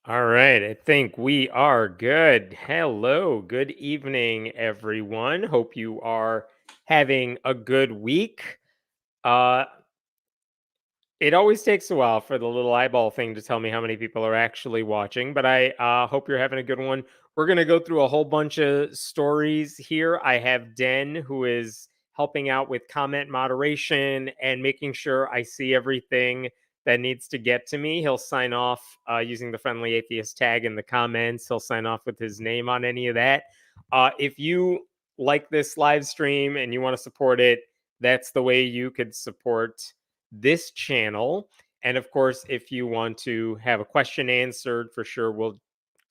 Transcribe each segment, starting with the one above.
All right, I think we are good. Hello, good evening, everyone. Hope you are having a good week. Uh, it always takes a while for the little eyeball thing to tell me how many people are actually watching, but I hope you're having a good one. We're going to go through a whole bunch of stories here. I have Den, who is helping out with comment moderation and making sure I see everything that needs to get to me. He'll sign off using the friendly atheist tag in the comments. He'll sign off with his name on any of that. If you like this live stream and you want to support it, that's the way you could support this channel. And of course, if you want to have a question answered, for sure, we'll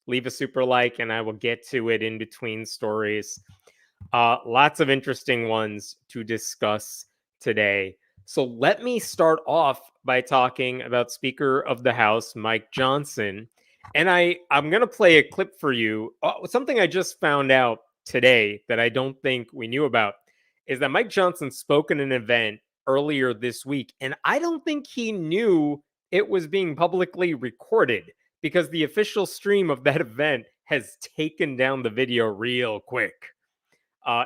leave a super like and I will get to it in between stories. Lots of interesting ones to discuss today. So let me start off by talking about Speaker of the House, Mike Johnson. And I'm going to play a clip for you. Something I just found out today that I don't think we knew about is that Mike Johnson spoke at an event earlier this week. And I don't think he knew it was being publicly recorded because the official stream of that event has taken down the video real quick.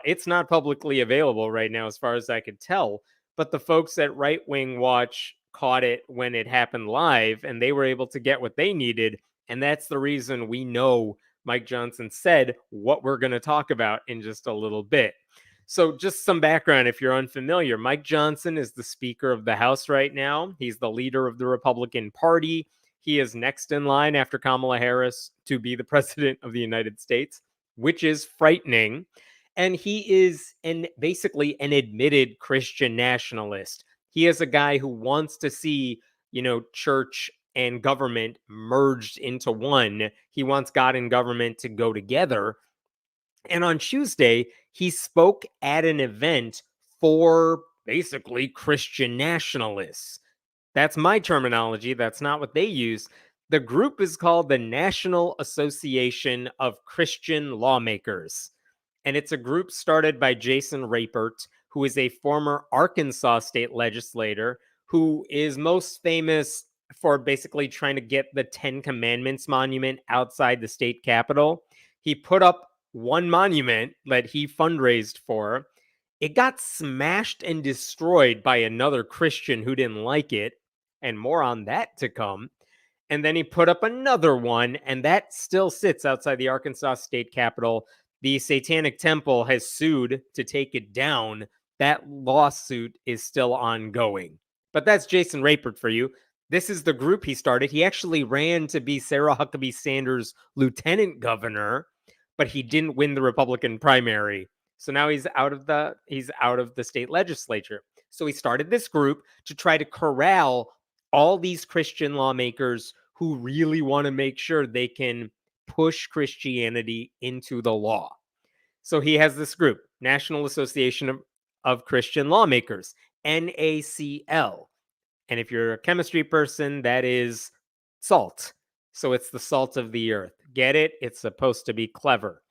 It's not publicly available right now, as far as I could tell. But the folks at Right Wing Watch caught it when it happened live, and they were able to get what they needed. And that's the reason we know Mike Johnson said what we're going to talk about in just a little bit. So, just some background if you're unfamiliar. Mike Johnson is the Speaker of the House right now. He's the leader of the Republican Party. He is next in line after Kamala Harris to be the president of the United States, which is frightening. And he is basically an admitted Christian nationalist. He is a guy who wants to see, church and government merged into one. He wants God and government to go together. And on Tuesday, he spoke at an event for basically Christian nationalists. That's my terminology. That's not what they use. The group is called the National Association of Christian Lawmakers. And it's a group started by Jason Rapert, who is a former Arkansas state legislator who is most famous for basically trying to get the Ten Commandments monument outside the state capitol. He put up one monument that he fundraised for. It got smashed and destroyed by another Christian who didn't like it, and more on that to come. And then he put up another one, and that still sits outside the Arkansas state capitol. The Satanic Temple has sued to take it down. That lawsuit is still ongoing. But that's Jason Rapert for you. This is the group he started. He actually ran to be Sarah Huckabee Sanders' lieutenant governor, but he didn't win the Republican primary. So now he's out of the state legislature. So he started this group to try to corral all these Christian lawmakers who really want to make sure they can push Christianity into the law. So he has this group, National Association of Christian Lawmakers, NACL. And if you're a chemistry person, that is salt. So it's the salt of the earth. Get it? It's supposed to be clever.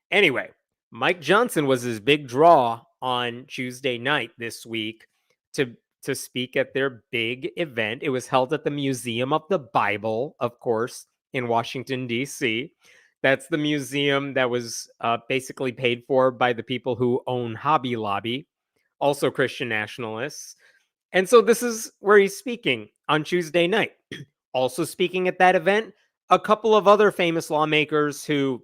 Anyway, Mike Johnson was his big draw on Tuesday night this week to speak at their big event. It was held at the Museum of the Bible, of course, in Washington, D.C. That's the museum that was basically paid for by the people who own Hobby Lobby, also Christian nationalists. And so this is where he's speaking on Tuesday night. Also speaking at that event, a couple of other famous lawmakers who,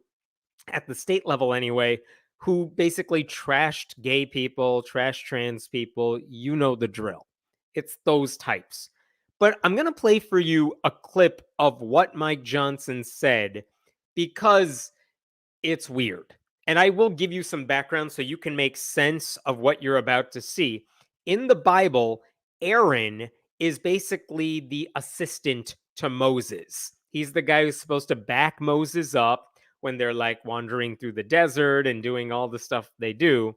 at the state level anyway, who basically trashed gay people, trashed trans people. You know the drill. It's those types. But I'm going to play for you a clip of what Mike Johnson said because it's weird. And I will give you some background so you can make sense of what you're about to see. In the Bible, Aaron is basically the assistant to Moses. He's the guy who's supposed to back Moses up when they're like wandering through the desert and doing all the stuff they do.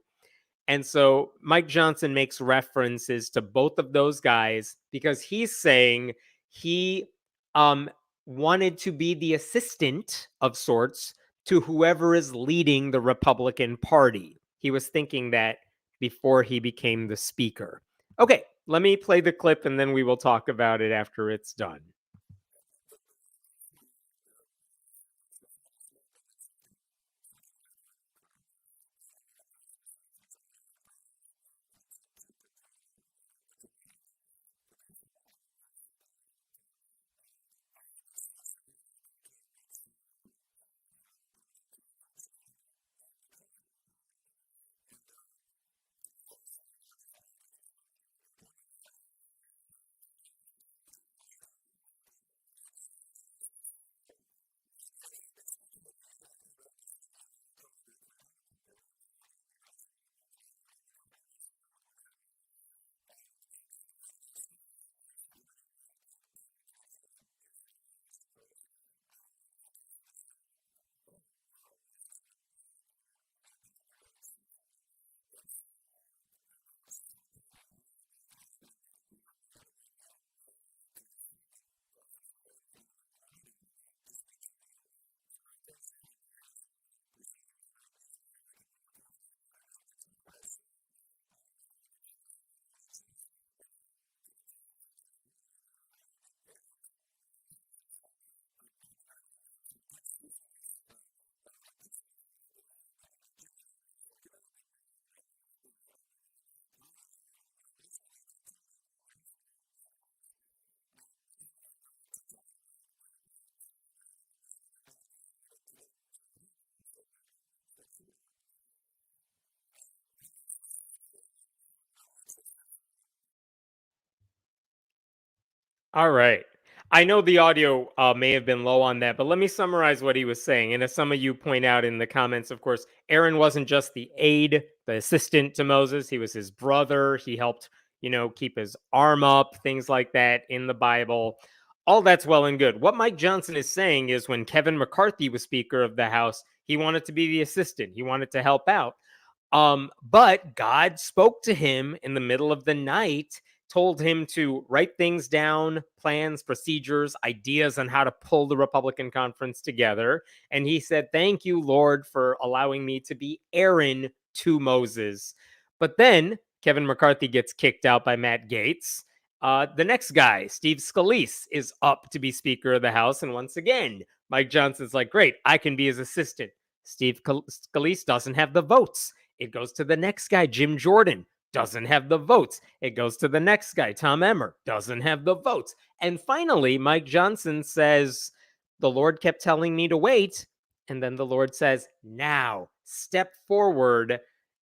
And so Mike Johnson makes references to both of those guys because he's saying he wanted to be the assistant of sorts to whoever is leading the Republican Party. He was thinking that before he became the speaker. Okay, let me play the clip and then we will talk about it after it's done. All right. I know the audio may have been low on that, but let me summarize what he was saying. And as some of you point out in the comments, of course, Aaron wasn't just the aide, the assistant to Moses. He was his brother. He helped, keep his arm up, things like that in the Bible. All that's well and good. What Mike Johnson is saying is when Kevin McCarthy was Speaker of the House, he wanted to be the assistant, he wanted to help out. But God spoke to him in the middle of the night, told him to write things down, plans, procedures, ideas on how to pull the Republican conference together. And he said, "Thank you, Lord, for allowing me to be Aaron to Moses." But then Kevin McCarthy gets kicked out by Matt Gaetz. The next guy, Steve Scalise, is up to be Speaker of the House. And once again, Mike Johnson's like, "Great, I can be his assistant." Steve Scalise doesn't have the votes. It goes to the next guy, Jim Jordan, doesn't have the votes. It goes to the next guy, Tom Emmer, doesn't have the votes. And finally, Mike Johnson says, "The Lord kept telling me to wait." And then the Lord says, "Now, step forward."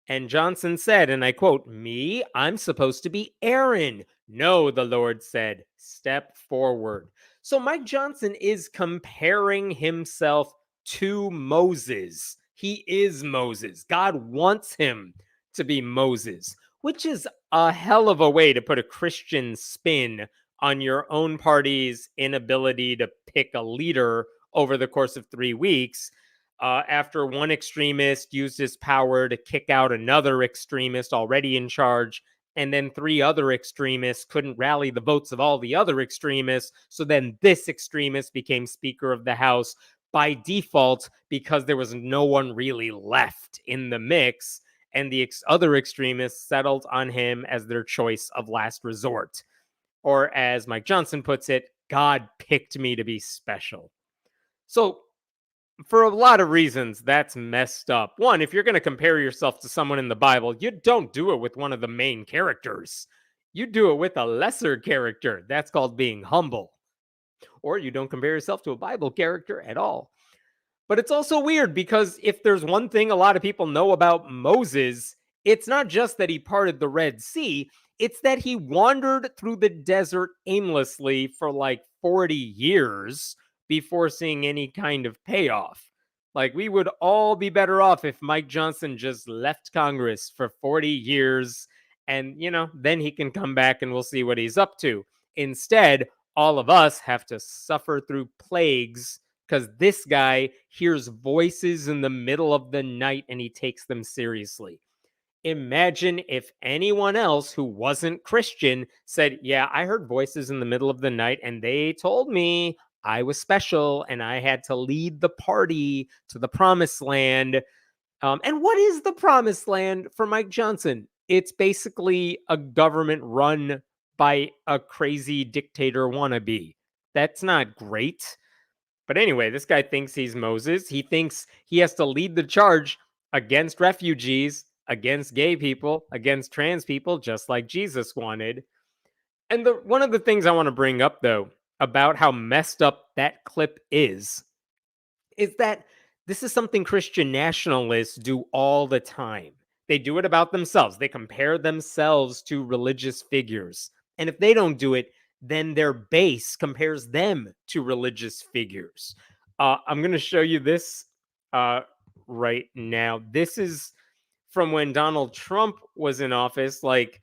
And Johnson said, and I quote, "Me, I'm supposed to be Aaron." "No," the Lord said, "step forward." So Mike Johnson is comparing himself to Moses. He is Moses. God wants him to be Moses, which is a hell of a way to put a Christian spin on your own party's inability to pick a leader over the course of 3 weeks. After one extremist used his power to kick out another extremist already in charge, and then three other extremists couldn't rally the votes of all the other extremists. So then this extremist became Speaker of the House by default because there was no one really left in the mix. And the other extremists settled on him as their choice of last resort. Or as Mike Johnson puts it, God picked me to be special. So for a lot of reasons, that's messed up. One, if you're going to compare yourself to someone in the Bible, you don't do it with one of the main characters. You do it with a lesser character. That's called being humble. Or you don't compare yourself to a Bible character at all. But it's also weird because if there's one thing a lot of people know about Moses, it's not just that he parted the Red Sea, it's that he wandered through the desert aimlessly for like 40 years before seeing any kind of payoff. Like, we would all be better off if Mike Johnson just left Congress for 40 years and, then he can come back and we'll see what he's up to. Instead, all of us have to suffer through plagues because this guy hears voices in the middle of the night and he takes them seriously. Imagine if anyone else who wasn't Christian said, "Yeah, I heard voices in the middle of the night and they told me I was special and I had to lead the party to the promised land." And what is the promised land for Mike Johnson? It's basically a government run by a crazy dictator wannabe. That's not great. But anyway, this guy thinks he's Moses. He thinks he has to lead the charge against refugees, against gay people, against trans people, just like Jesus wanted. And one of the things I want to bring up, though, about how messed up that clip is that this is something Christian nationalists do all the time. They do it about themselves. They compare themselves to religious figures. And if they don't do it, then their base compares them to religious figures. I'm going to show you this right now. This is from when Donald Trump was in office. Like,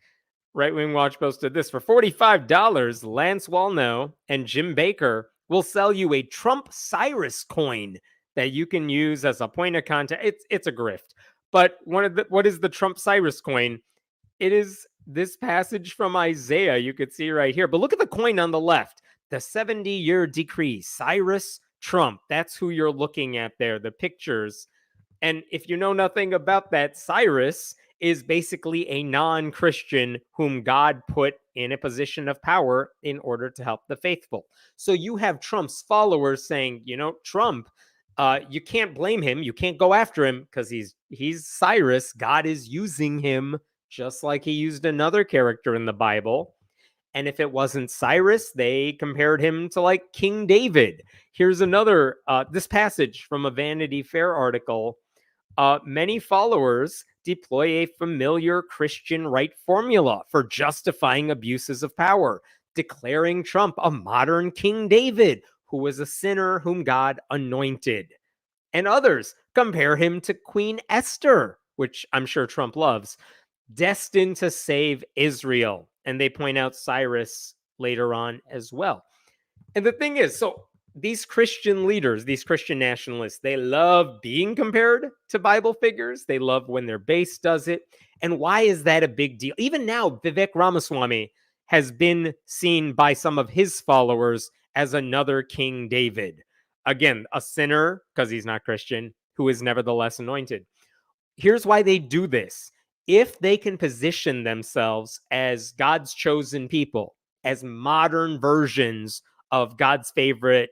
Right Wing Watch posted this: for $45, Lance Wallnau and Jim Baker will sell you a Trump Cyrus coin that you can use as a point of contact. It's a grift. But what is the Trump Cyrus coin? It is this passage from Isaiah you could see right here. But look at the coin on the left. The 70-year decree, Cyrus Trump. That's who you're looking at there, the pictures. And if you know nothing about that, Cyrus is basically a non-Christian whom God put in a position of power in order to help the faithful. So you have Trump's followers saying, Trump, you can't blame him. You can't go after him because he's Cyrus. God is using him just like he used another character in the Bible. And if it wasn't Cyrus, they compared him to like King David. Here's another, this passage from a Vanity Fair article. Many followers deploy a familiar Christian right formula for justifying abuses of power. declaring Trump a modern King David, who was a sinner whom God anointed. And others compare him to Queen Esther, which I'm sure Trump loves, destined to save Israel. And they point out Cyrus later on as well. And the thing is, so these Christian leaders, these Christian nationalists, they love being compared to Bible figures. They love when their base does it. And why is that a big deal? Even now, Vivek Ramaswamy has been seen by some of his followers as another King David. Again, a sinner, because he's not Christian, who is nevertheless anointed. Here's why they do this. If they can position themselves as God's chosen people, as modern versions of God's favorite,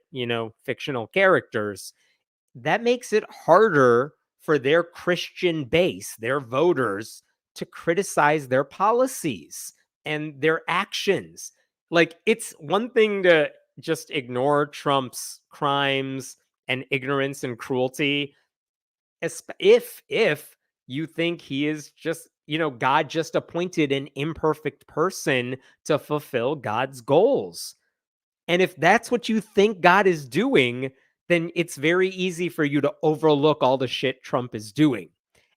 fictional characters, that makes it harder for their Christian base, their voters, to criticize their policies and their actions. Like, it's one thing to just ignore Trump's crimes and ignorance and cruelty, if you think he is just, God just appointed an imperfect person to fulfill God's goals. And if that's what you think God is doing, then it's very easy for you to overlook all the shit Trump is doing.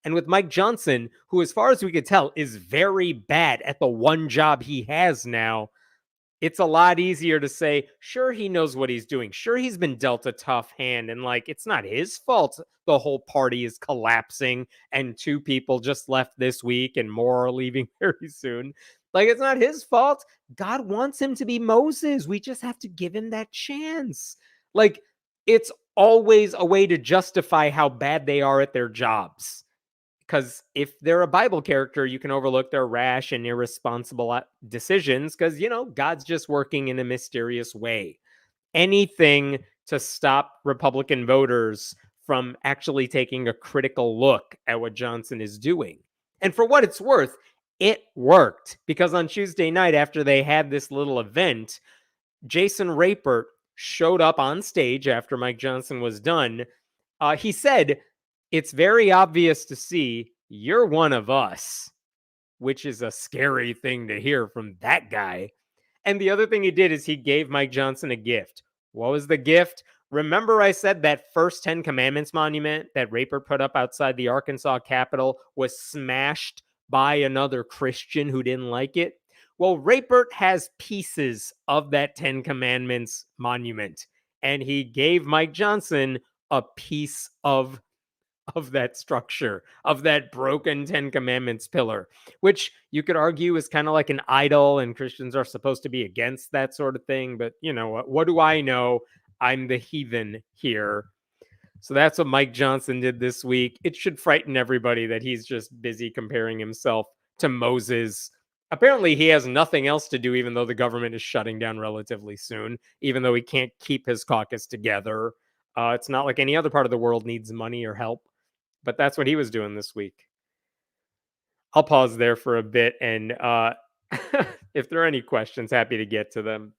And with Mike Johnson, who, as far as we could tell, is very bad at the one job he has now, it's a lot easier to say, sure, he knows what he's doing. Sure, he's been dealt a tough hand. And it's not his fault the whole party is collapsing and 2 people just left this week and more are leaving very soon. It's not his fault. God wants him to be Moses. We just have to give him that chance. It's always a way to justify how bad they are at their jobs. Because if they're a Bible character, you can overlook their rash and irresponsible decisions because, God's just working in a mysterious way. Anything to stop Republican voters from actually taking a critical look at what Johnson is doing. And for what it's worth, it worked, because on Tuesday night, after they had this little event, Jason Rapert showed up on stage after Mike Johnson was done. He said, "It's very obvious to see you're one of us," which is a scary thing to hear from that guy. And the other thing he did is he gave Mike Johnson a gift. What was the gift? Remember I said that first 10 Commandments monument that Rapert put up outside the Arkansas Capitol was smashed by another Christian who didn't like it? Well, Rapert has pieces of that 10 Commandments monument, and he gave Mike Johnson a piece of that structure, of that broken 10 Commandments pillar, which you could argue is kind of like an idol, and Christians are supposed to be against that sort of thing. But you know what do I know? I'm the heathen here. So that's what Mike Johnson did this week. It should frighten everybody that he's just busy comparing himself to Moses. Apparently, he has nothing else to do, even though the government is shutting down relatively soon, even though he can't keep his caucus together. It's not like any other part of the world needs money or help. But that's what he was doing this week. I'll pause there for a bit, and if there are any questions, happy to get to them.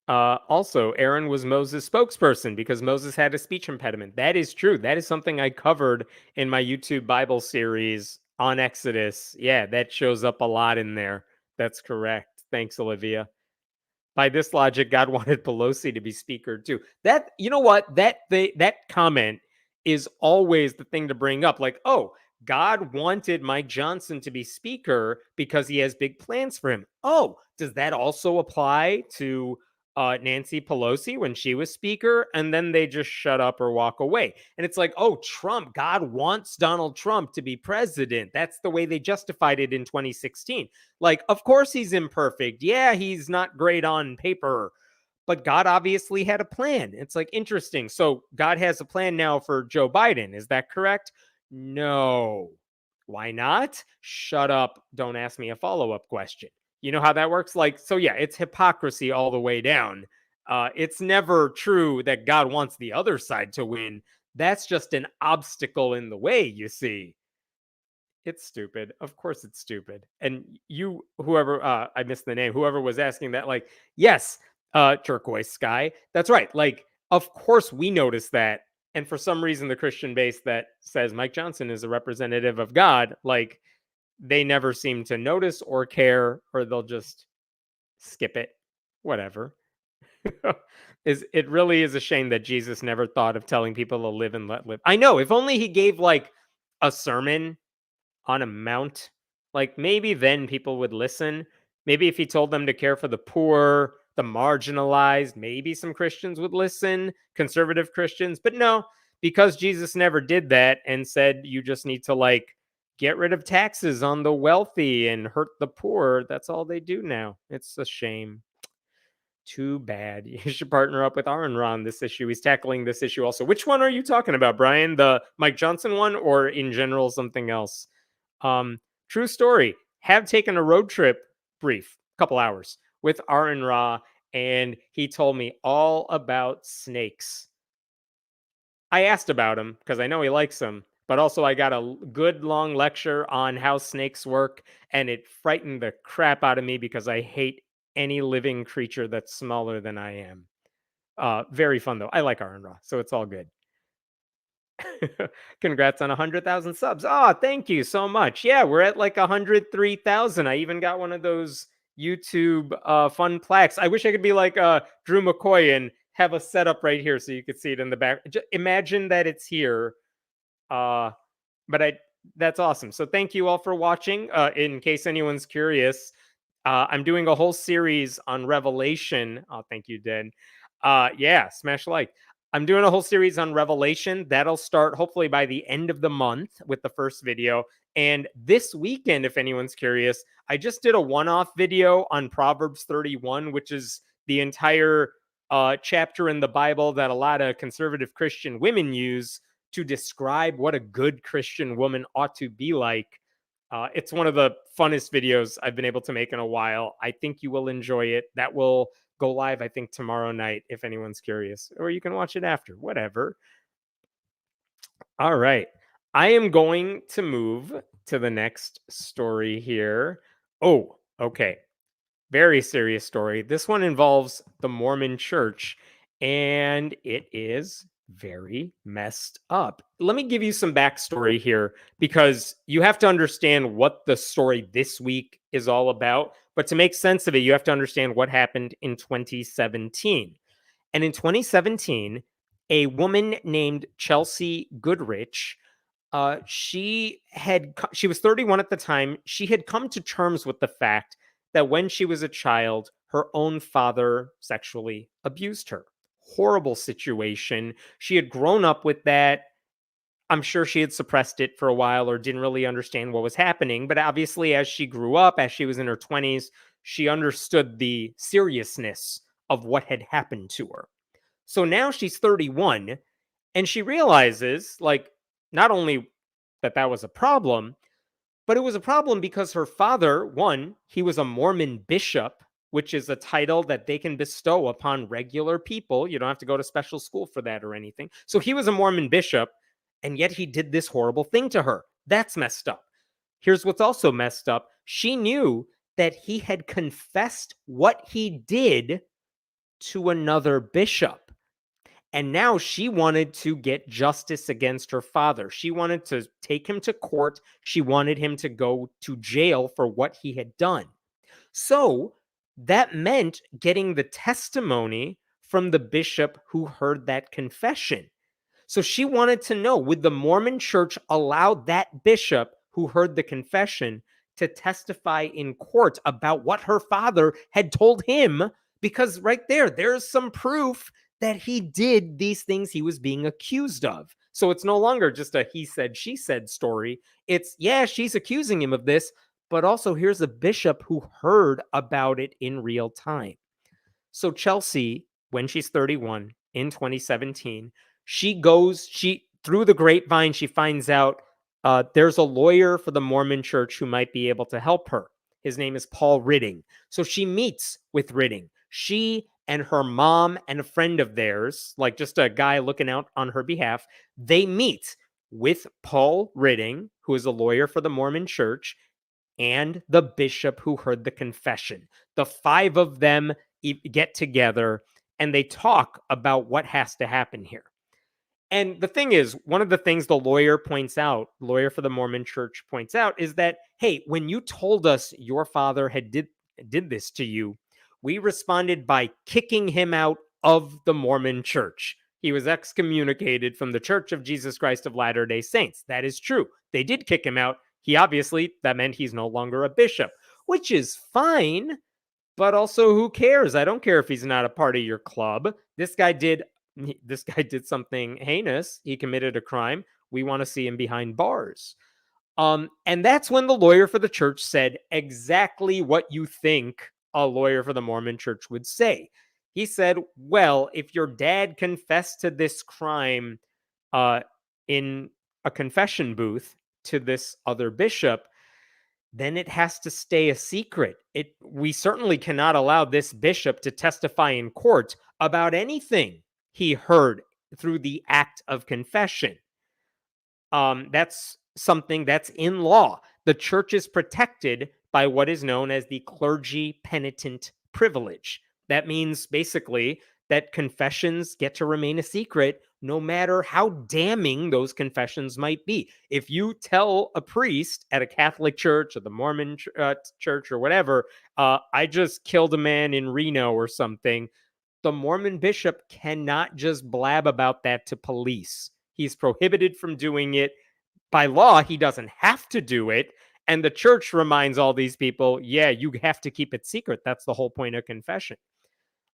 Also, Aaron was Moses' spokesperson because Moses had a speech impediment. That is true. That is something I covered in my YouTube Bible series on Exodus. Yeah, that shows up a lot in there. That's correct. Thanks, Olivia. By this logic, God wanted Pelosi to be speaker too. That, you know what? That comment is always the thing to bring up. Oh, God wanted Mike Johnson to be speaker because he has big plans for him. Oh, does that also apply to Nancy Pelosi when she was speaker? And then they just shut up or walk away. And it's oh, Trump, God wants Donald Trump to be president. That's the way they justified it in 2016. Of course he's imperfect. Yeah, he's not great on paper, but God obviously had a plan. It's interesting. So God has a plan now for Joe Biden. Is that correct? No. Why not? Shut up. Don't ask me a follow-up question. You know how that works? So yeah, it's hypocrisy all the way down. It's never true that God wants the other side to win. That's just an obstacle in the way, you see. It's stupid. Of course it's stupid. And you, whoever, I missed the name, whoever was asking that, yes, turquoise sky. That's right. Of course we notice that. And for some reason, the Christian base that says Mike Johnson is a representative of God, they never seem to notice or care, or they'll just skip it. Whatever. It really is a shame that Jesus never thought of telling people to live and let live. I know, if only he gave like a sermon on a mount, like maybe then people would listen. Maybe if he told them to care for the poor, the marginalized, maybe some Christians would listen, conservative Christians. But no, because Jesus never did that and said you just need to like get rid of taxes on the wealthy and hurt the poor. That's all they do now. It's a shame. Too bad. You should partner up with Aaron on this issue. He's tackling this issue also. Which one are you talking about, Brian? The Mike Johnson one, or in general something else? True story. Have taken a road trip, brief, couple hours, with Aaron Ra, and he told me all about snakes. I asked about him because I know he likes them, but also I got a good long lecture on how snakes work, and it frightened the crap out of me because I hate any living creature that's smaller than I am. Very fun though. I like Aaron Ra, so it's all good. Congrats on 100,000 subs. Oh, thank you so much. Yeah, we're at like 103,000. I even got one of those YouTube fun plaques. I wish I could be like Drew McCoy and have a setup right here so you could see it in the back. Imagine that it's here. But that's awesome. So thank you all for watching. In case anyone's curious, I'm doing a whole series on Revelation. Oh, thank you, Den. Yeah, smash like. I'm doing a whole series on Revelation. That'll start hopefully by the end of the month with the first video. And this weekend, if anyone's curious, I just did a one-off video on Proverbs 31, which is the entire chapter in the Bible that a lot of conservative Christian women use to describe what a good Christian woman ought to be like. It's one of the funnest videos I've been able to make in a while. I think you will enjoy it. That will go live, I think, tomorrow night, if anyone's curious. Or you can watch it after, whatever. All right. I am going to move to the next story here. Oh, okay. Very serious story. This one involves the Mormon church, and it is very messed up. Let me give you some backstory here because you have to understand what the story this week is all about. But to make sense of it, you have to understand what happened in 2017. And in 2017, a woman named Chelsea Goodrich, she was 31 at the time. She had come to terms with the fact that when she was a child, her own father sexually abused her. Horrible situation. She had grown up with that. I'm sure she had suppressed it for a while or didn't really understand what was happening. But obviously, as she grew up, as she was in her 20s, she understood the seriousness of what had happened to her. So now she's 31 and she realizes, like, not only that was a problem, but it was a problem because her father, one, he was a Mormon bishop, which is a title that they can bestow upon regular people. You don't have to go to special school for that or anything. So he was a Mormon bishop, and yet he did this horrible thing to her. That's messed up. Here's what's also messed up. She knew that he had confessed what he did to another bishop. And now she wanted to get justice against her father. She wanted to take him to court. She wanted him to go to jail for what he had done. So that meant getting the testimony from the bishop who heard that confession. So she wanted to know, would the Mormon church allow that bishop who heard the confession to testify in court about what her father had told him? Because right there's some proof that he did these things he was being accused of. So it's no longer just a he said, she said story. It's, yeah, she's accusing him of this, but also here's a bishop who heard about it in real time. So Chelsea, when she's 31 in 2017, she through the grapevine, she finds out there's a lawyer for the Mormon church who might be able to help her. His name is Paul Ridding. So she meets with Ridding. She and her mom and a friend of theirs, like just a guy looking out on her behalf, they meet with Paul Ridding, who is a lawyer for the Mormon church, and the bishop who heard the confession. The five of them get together and they talk about what has to happen here. And the thing is, one of the things the lawyer for the Mormon church points out, is that, hey, when you told us your father did this to you, we responded by kicking him out of the Mormon church. He was excommunicated from the Church of Jesus Christ of Latter-day Saints. That is true. They did kick him out. That meant he's no longer a bishop, which is fine. But also, who cares? I don't care if he's not a part of your club. This guy did something heinous. He committed a crime. We want to see him behind bars. And that's when the lawyer for the church said exactly what you think a lawyer for the Mormon church would say. He said, well, if your dad confessed to this crime in a confession booth to this other bishop, then it has to stay a secret. We certainly cannot allow this bishop to testify in court about anything he heard through the act of confession. That's something that's in law. The church is protected by what is known as the clergy penitent privilege. That means basically that confessions get to remain a secret no matter how damning those confessions might be. If you tell a priest at a Catholic church or the Mormon church or whatever, I just killed a man in Reno or something, the Mormon bishop cannot just blab about that to police. He's prohibited from doing it. By law, he doesn't have to do it. And the church reminds all these people, yeah, you have to keep it secret. That's the whole point of confession.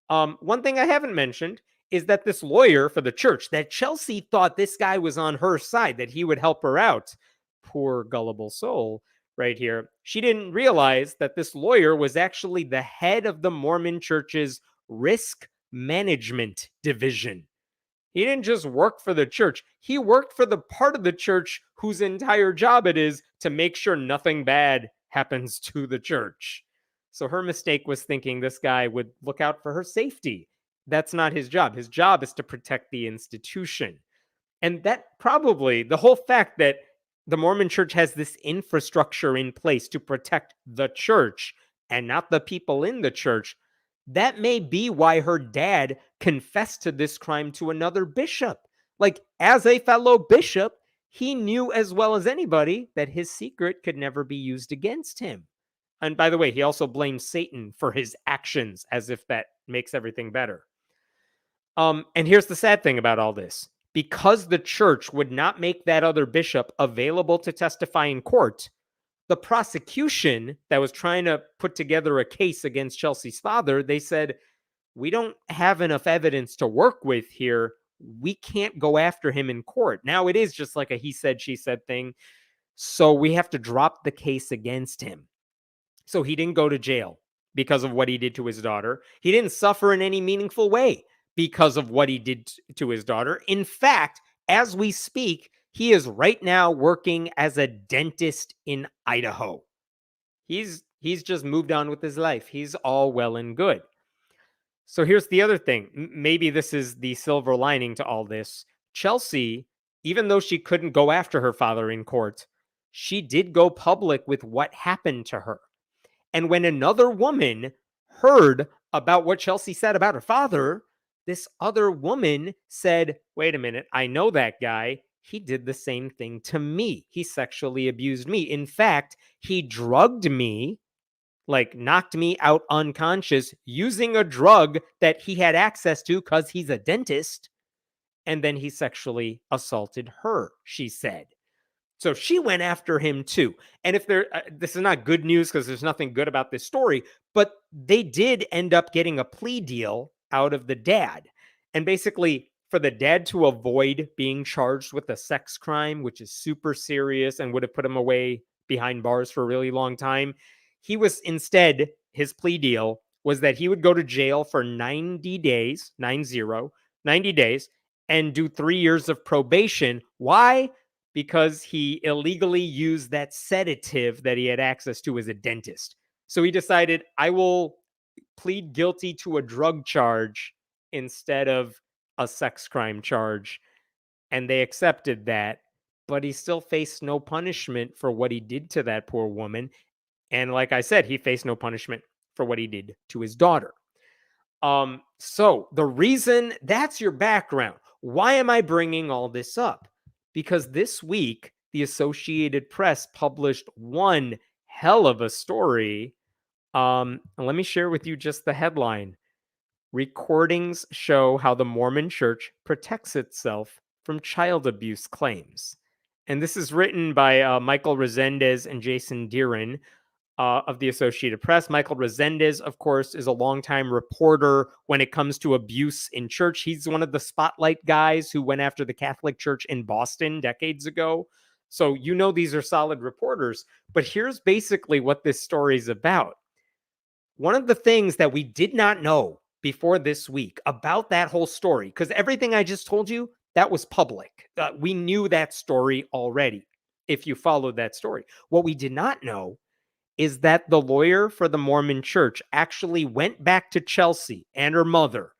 One thing I haven't mentioned is that this lawyer for the church, that Chelsea thought this guy was on her side, that he would help her out. Poor gullible soul right here. She didn't realize that this lawyer was actually the head of the Mormon church's risk management division. He didn't just work for the church. He worked for the part of the church whose entire job it is to make sure nothing bad happens to the church. So her mistake was thinking this guy would look out for her safety. That's not his job. His job is to protect the institution. And that probably, the whole fact that the Mormon church has this infrastructure in place to protect the church and not the people in the church, that may be why her dad confessed to this crime to another bishop. Like, as a fellow bishop, he knew as well as anybody that his secret could never be used against him. And by the way, he also blames Satan for his actions, as if that makes everything better. And here's the sad thing about all this. Because the church would not make that other bishop available to testify in court, the prosecution that was trying to put together a case against Chelsea's father, they said, we don't have enough evidence to work with here. We can't go after him in court. Now it is just like a he said, she said thing. So we have to drop the case against him. So he didn't go to jail because of what he did to his daughter. He didn't suffer in any meaningful way because of what he did to his daughter. In fact, as we speak, he is right now working as a dentist in Idaho. He's just moved on with his life. He's all well and good. So here's the other thing. Maybe this is the silver lining to all this. Chelsea, even though she couldn't go after her father in court, she did go public with what happened to her. And when another woman heard about what Chelsea said about her father, this other woman said, wait a minute, I know that guy. He did the same thing to me. He sexually abused me. In fact, he drugged me, like knocked me out unconscious using a drug that he had access to because he's a dentist. And then he sexually assaulted her, she said. So she went after him too. And if this is not good news because there's nothing good about this story, but they did end up getting a plea deal out of the dad. And basically, for the dad to avoid being charged with a sex crime, which is super serious and would have put him away behind bars for a really long time, he was instead, his plea deal was that he would go to jail for 90 days, 90 days, and do 3 years of probation. Why? Because he illegally used that sedative that he had access to as a dentist. So he decided, I will plead guilty to a drug charge instead of a sex crime charge. And they accepted that, but he still faced no punishment for what he did to that poor woman. And like I said, he faced no punishment for what he did to his daughter. So the reason, that's your background. Why am I bringing all this up? Because this week, the Associated Press published one hell of a story. And let me share with you just the headline. Recordings show how the Mormon Church protects itself from child abuse claims. And this is written by Michael Resendez and Jason Deeren of the Associated Press. Michael Resendez, of course, is a longtime reporter when it comes to abuse in church. He's one of the spotlight guys who went after the Catholic Church in Boston decades ago. So you know these are solid reporters. But here's basically what this story is about. One of the things that we did not know before this week about that whole story, because everything I just told you, that was public. We knew that story already if you followed that story. What we did not know is that the lawyer for the Mormon Church actually went back to Chelsea and her mother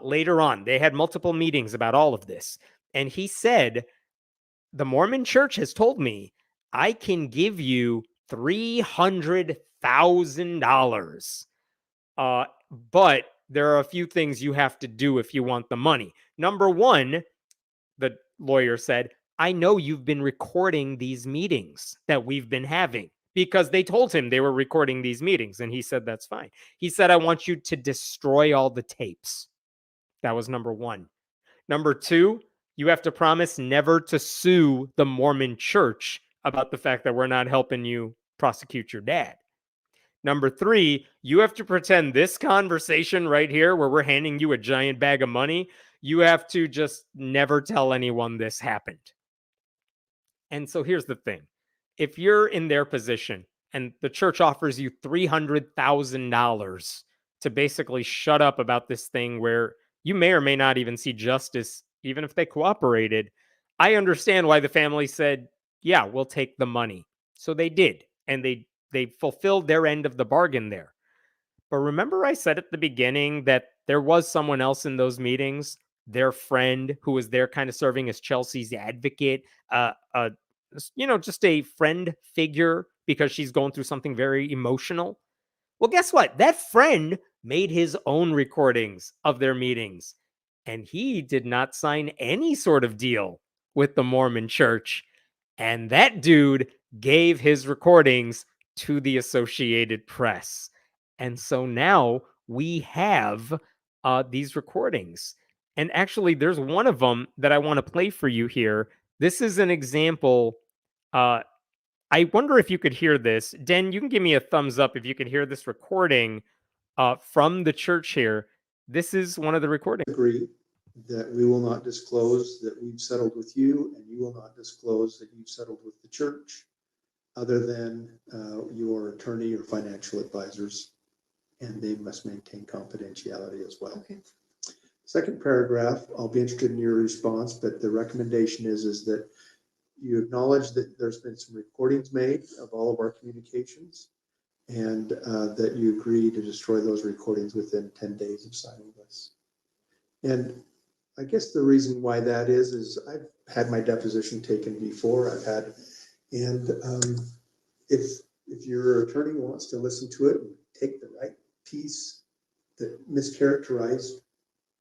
later on. They had multiple meetings about all of this. And he said, the Mormon Church has told me I can give you $300,000. But there are a few things you have to do if you want the money. Number one, the lawyer said, I know you've been recording these meetings that we've been having, because they told him they were recording these meetings. And he said, that's fine. He said, I want you to destroy all the tapes. That was number one. Number two, you have to promise never to sue the Mormon Church about the fact that we're not helping you prosecute your dad. Number three, you have to pretend this conversation right here, where we're handing you a giant bag of money, you have to just never tell anyone this happened. And so here's the thing. If you're in their position and the church offers you $300,000 to basically shut up about this thing where you may or may not even see justice, even if they cooperated, I understand why the family said, yeah, we'll take the money. So they did. And they fulfilled their end of the bargain there. But remember I said at the beginning that there was someone else in those meetings, their friend who was there kind of serving as Chelsea's advocate, just a friend figure because she's going through something very emotional. Well, guess what? That friend made his own recordings of their meetings, and he did not sign any sort of deal with the Mormon Church. And that dude gave his recordings to the Associated Press. And so now we have these recordings. And actually, there's one of them that I want to play for you here. This is an example. I wonder if you could hear this. Den, you can give me a thumbs up if you could hear this recording from the church here. This is one of the recordings. Agree that we will not disclose that we've settled with you, and you will not disclose that you've settled with the church, other than your attorney or financial advisors, and they must maintain confidentiality as well. Okay. Second paragraph, I'll be interested in your response, but the recommendation is that you acknowledge that there's been some recordings made of all of our communications, and that you agree to destroy those recordings within 10 days of signing this. And I guess the reason why that is I've had my deposition taken before. And if your attorney wants to listen to it and take the right piece that mischaracterized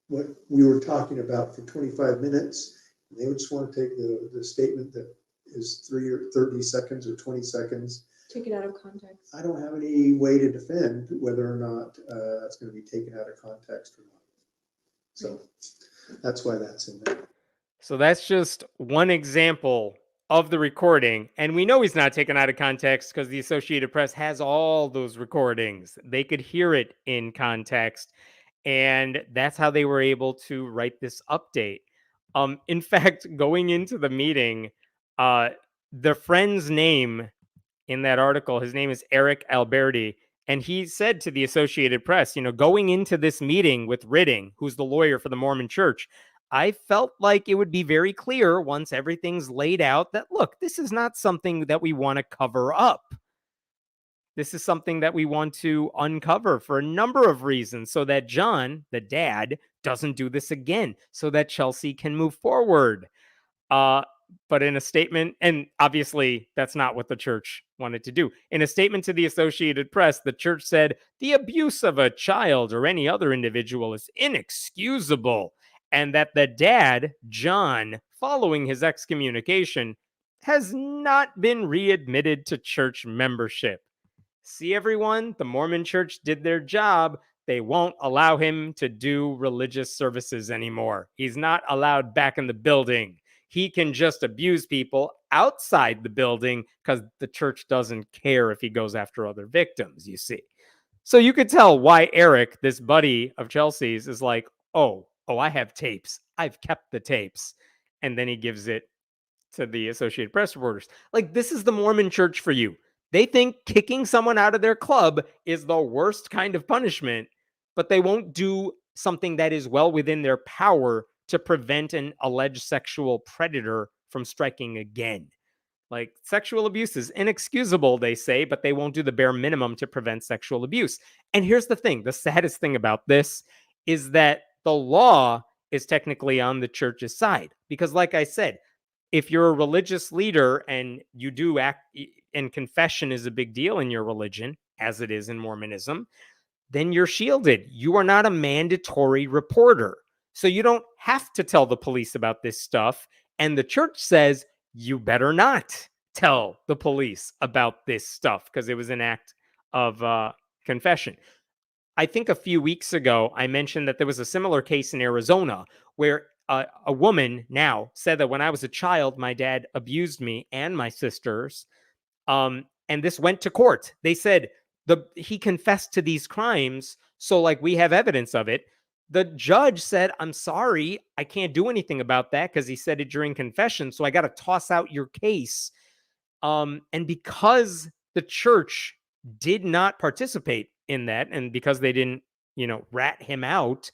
what we were talking about for 25 minutes, and they would just want to take the statement that is 30 seconds or 20 seconds. Take it out of context. I don't have any way to defend whether or not it's going to be taken out of context or not. So that's why that's in there. So that's just one example of the recording. And we know he's not taken out of context because the Associated Press has all those recordings. They could hear it in context. And that's how they were able to write this update. In fact, going into the meeting, the friend's name in that article, his name is Eric Alberti. And he said to the Associated Press, going into this meeting with Ridding, who's the lawyer for the Mormon Church, I felt like it would be very clear once everything's laid out that, look, this is not something that we want to cover up. This is something that we want to uncover for a number of reasons so that John, the dad, doesn't do this again, so that Chelsea can move forward. But in a statement, and obviously that's not what the church wanted to do. In a statement to the Associated Press, the church said, the abuse of a child or any other individual is inexcusable and that the dad, John, following his excommunication, has not been readmitted to church membership. See, everyone, the Mormon church did their job. They won't allow him to do religious services anymore. He's not allowed back in the building. He can just abuse people outside the building because the church doesn't care if he goes after other victims, you see. So you could tell why Eric, this buddy of Chelsea's, is like, oh, I have tapes. I've kept the tapes. And then he gives it to the Associated Press reporters. Like, this is the Mormon church for you. They think kicking someone out of their club is the worst kind of punishment, but they won't do something that is well within their power to prevent an alleged sexual predator from striking again. Like, sexual abuse is inexcusable, they say, but they won't do the bare minimum to prevent sexual abuse. And here's the thing, the saddest thing about this is that the law is technically on the church's side. Because like I said, if you're a religious leader and you do act, and confession is a big deal in your religion, as it is in Mormonism, then you're shielded. You are not a mandatory reporter. So you don't have to tell the police about this stuff. And the church says you better not tell the police about this stuff because it was an act of confession. I think a few weeks ago, I mentioned that there was a similar case in Arizona where a woman now said that when I was a child, my dad abused me and my sisters. And this went to court. They said he confessed to these crimes. So like we have evidence of it. The judge said, I'm sorry, I can't do anything about that because he said it during confession. So I got to toss out your case. And because the church did not participate in that, and because they didn't, rat him out,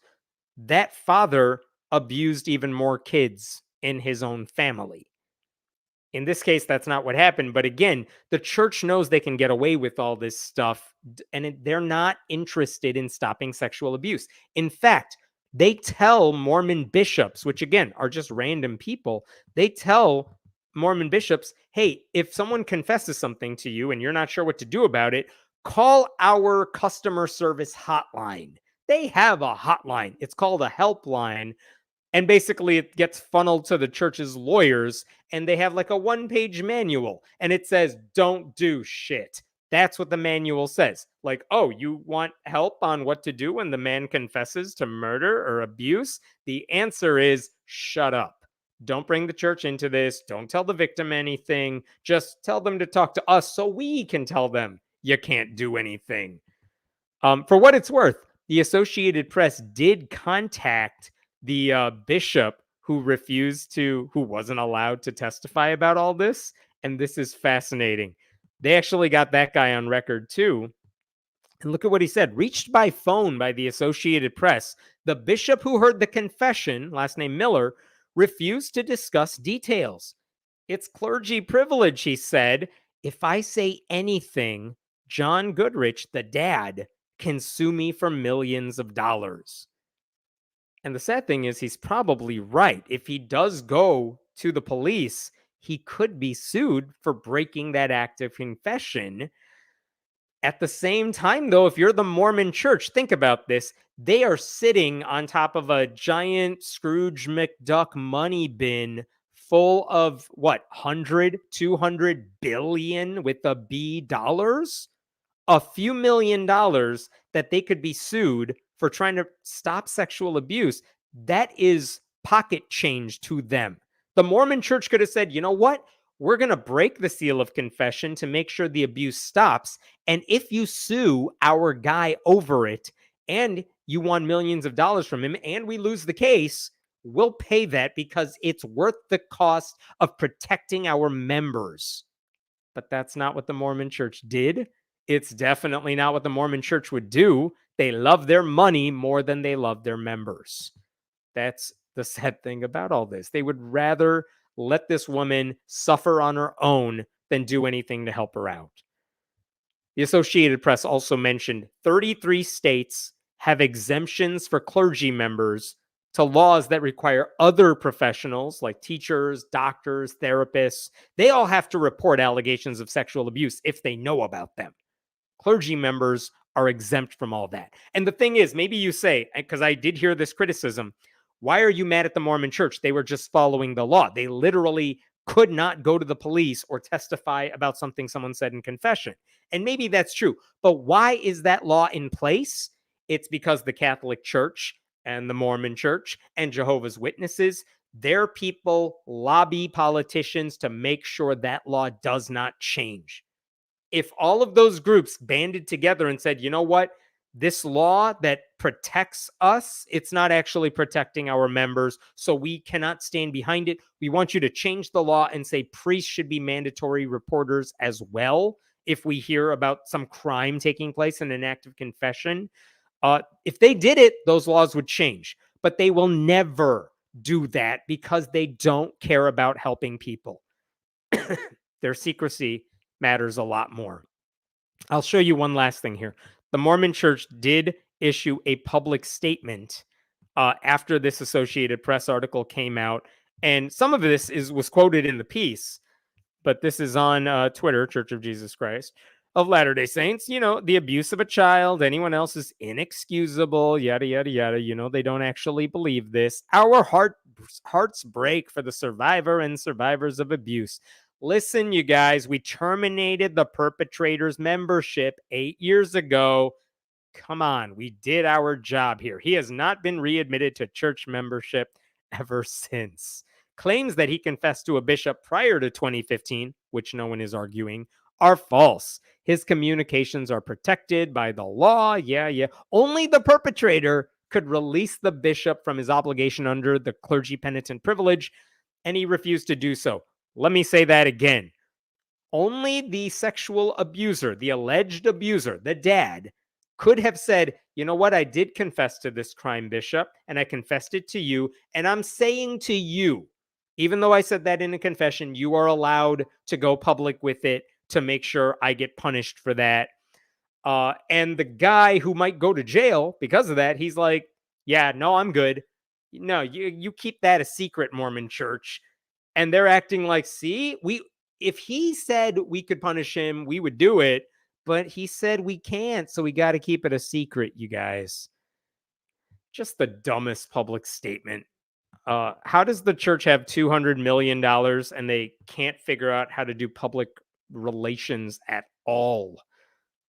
that father abused even more kids in his own family. In this case, that's not what happened. But again, the church knows they can get away with all this stuff, and they're not interested in stopping sexual abuse. In fact, they tell Mormon bishops, which again are just random people, they tell Mormon bishops, hey, if someone confesses something to you and you're not sure what to do about it, call our customer service hotline. They have a hotline. It's called a helpline. And basically, it gets funneled to the church's lawyers, and they have like a one-page manual, and it says, don't do shit. That's what the manual says. Like, oh, you want help on what to do when the man confesses to murder or abuse? The answer is shut up. Don't bring the church into this. Don't tell the victim anything. Just tell them to talk to us so we can tell them you can't do anything. For what it's worth, the Associated Press did contact the bishop who wasn't allowed to testify about all this. And this is fascinating. They actually got that guy on record too. And look at what he said. Reached by phone by the Associated Press, the bishop who heard the confession, last name Miller, refused to discuss details. It's clergy privilege, he said. If I say anything, John Goodrich, the dad, can sue me for millions of dollars. And the sad thing is, he's probably right. If he does go to the police, he could be sued for breaking that act of confession. At the same time, though, if you're the Mormon church, think about this. They are sitting on top of a giant Scrooge McDuck money bin full of what, 100, 200 billion with a B dollars? A few $1,000,000 that they could be sued for trying to stop sexual abuse. That is pocket change to them. The Mormon church could have said, you know what? We're going to break the seal of confession to make sure the abuse stops. And if you sue our guy over it and you won millions of dollars from him and we lose the case, we'll pay that because it's worth the cost of protecting our members. But that's not what the Mormon church did. It's definitely not what the Mormon church would do. They love their money more than they love their members. That's the sad thing about all this. They would rather let this woman suffer on her own than do anything to help her out. The Associated Press also mentioned 33 states have exemptions for clergy members to laws that require other professionals like teachers, doctors, therapists. They all have to report allegations of sexual abuse if they know about them. Clergy members are exempt from all that. And the thing is, maybe you say, because I did hear this criticism, Why are you mad at the Mormon church? They were just following the law. They literally could not go to the police or testify about something someone said in confession. And maybe that's true. But why is that law in place? It's because the Catholic Church and the Mormon Church and Jehovah's Witnesses, their people lobby politicians to make sure that law does not change. If all of those groups banded together and said, you know what, this law that protects us, it's not actually protecting our members, so we cannot stand behind it. We want you to change the law and say priests should be mandatory reporters as well if we hear about some crime taking place in an act of confession. If they did it, those laws would change. But they will never do that because they don't care about helping people. Their secrecy matters a lot more. I'll show you one last thing here. The Mormon Church did issue a public statement after this Associated Press article came out, and some of this was quoted in the piece, but this is on Twitter, Church of Jesus Christ of Latter-day Saints. You know, the abuse of a child, anyone else is inexcusable, yada, yada, yada. You know, they don't actually believe this. Our hearts break for the survivor and survivors of abuse. Listen, you guys, we terminated the perpetrator's membership 8 years ago. Come on, we did our job here. He has not been readmitted to church membership ever since. Claims that he confessed to a bishop prior to 2015, which no one is arguing, are false. His communications are protected by the law. Yeah. Only the perpetrator could release the bishop from his obligation under the clergy penitent privilege, and he refused to do so. Let me say that again. Only the sexual abuser, the alleged abuser, the dad, could have said, you know what, I did confess to this crime, bishop, and I confessed it to you, and I'm saying to you, even though I said that in a confession, you are allowed to go public with it to make sure I get punished for that. And the guy who might go to jail because of that, he's like, yeah, no, I'm good. No, you keep that a secret, Mormon Church. And they're acting like, see, if he said we could punish him, we would do it. But he said we can't, so we got to keep it a secret, you guys. Just the dumbest public statement. How does the church have $200 million and they can't figure out how to do public relations at all?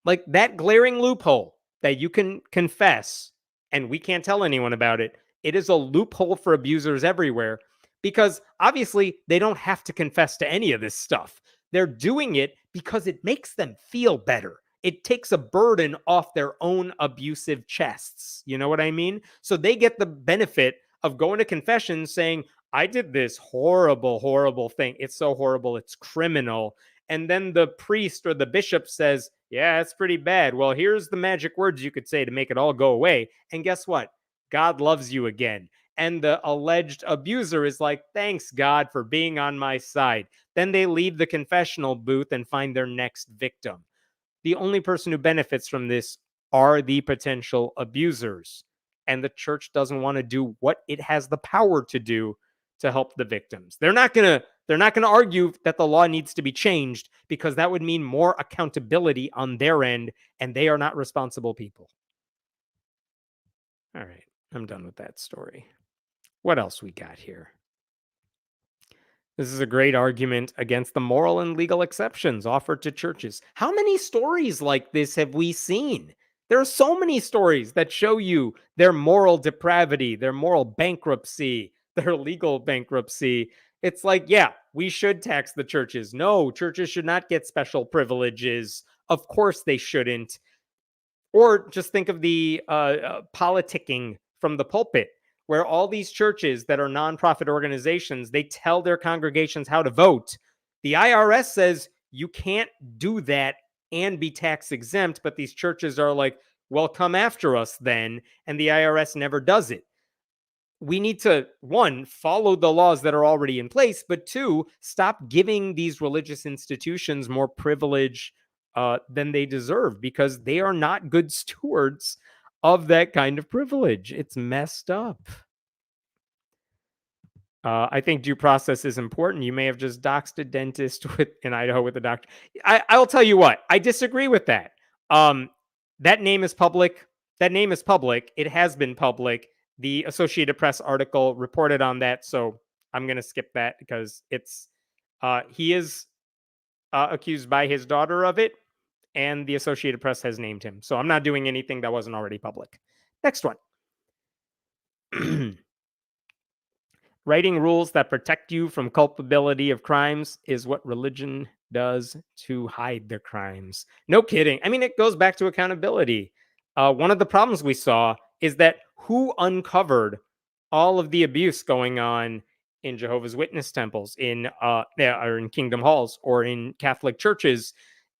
Like that glaring loophole that you can confess and we can't tell anyone about it. It is a loophole for abusers everywhere because obviously they don't have to confess to any of this stuff. They're doing it because it makes them feel better. It takes a burden off their own abusive chests. You know what I mean? So they get the benefit of going to confession saying, I did this horrible, horrible thing. It's so horrible. It's criminal. And then the priest or the bishop says, yeah, it's pretty bad. Well, here's the magic words you could say to make it all go away. And guess what? God loves you again. And the alleged abuser is like, thanks, God, for being on my side. Then they leave the confessional booth and find their next victim. The only person who benefits from this are the potential abusers. And the church doesn't want to do what it has the power to do to help the victims. They're not going to argue that the law needs to be changed because that would mean more accountability on their end, and they are not responsible people. All right, I'm done with that story. What else we got here? This is a great argument against the moral and legal exceptions offered to churches. How many stories like this have we seen? There are so many stories that show you their moral depravity, their moral bankruptcy, their legal bankruptcy. It's like, yeah, we should tax the churches. No, churches should not get special privileges. Of course they shouldn't. Or just think of the politicking from the pulpit, where all these churches that are nonprofit organizations, they tell their congregations how to vote. The IRS says you can't do that and be tax exempt, but these churches are like, well, come after us then, and the IRS never does it. We need to, one, follow the laws that are already in place, but two, stop giving these religious institutions more privilege than they deserve because they are not good stewards of that kind of privilege. It's messed up. I think due process is important. You may have just doxed a dentist in Idaho with a doctor. I'll tell you what, I disagree with that. That name is public. That name is public. It has been public. the Associated Press article reported on that, so I'm going to skip that because he is accused by his daughter of it, and the Associated Press has named him. So I'm not doing anything that wasn't already public. Next one. Writing rules that protect you from culpability of crimes is what religion does to hide the crimes. No kidding. I mean, it goes back to accountability. One of the problems we saw is that who uncovered all of the abuse going on in Jehovah's Witness temples, or in Kingdom halls, or in Catholic churches?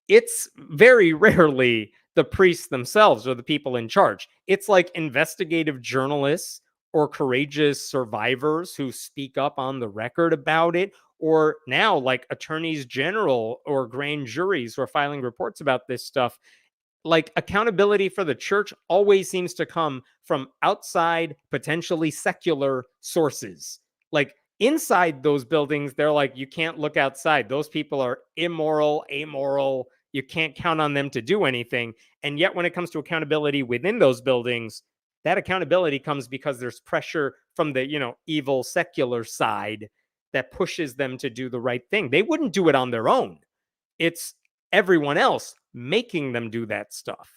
It's very rarely the priests themselves or the people in charge. It's like investigative journalists or courageous survivors who speak up on the record about it, or now like attorneys general or grand juries who are filing reports about this stuff. Like, accountability for the church always seems to come from outside, potentially secular sources. Like, inside those buildings, they're like, you can't look outside. Those people are immoral, amoral. You can't count on them to do anything. And yet, when it comes to accountability within those buildings, that accountability comes because there's pressure from the, evil secular side that pushes them to do the right thing. They wouldn't do it on their own. It's everyone else making them do that stuff.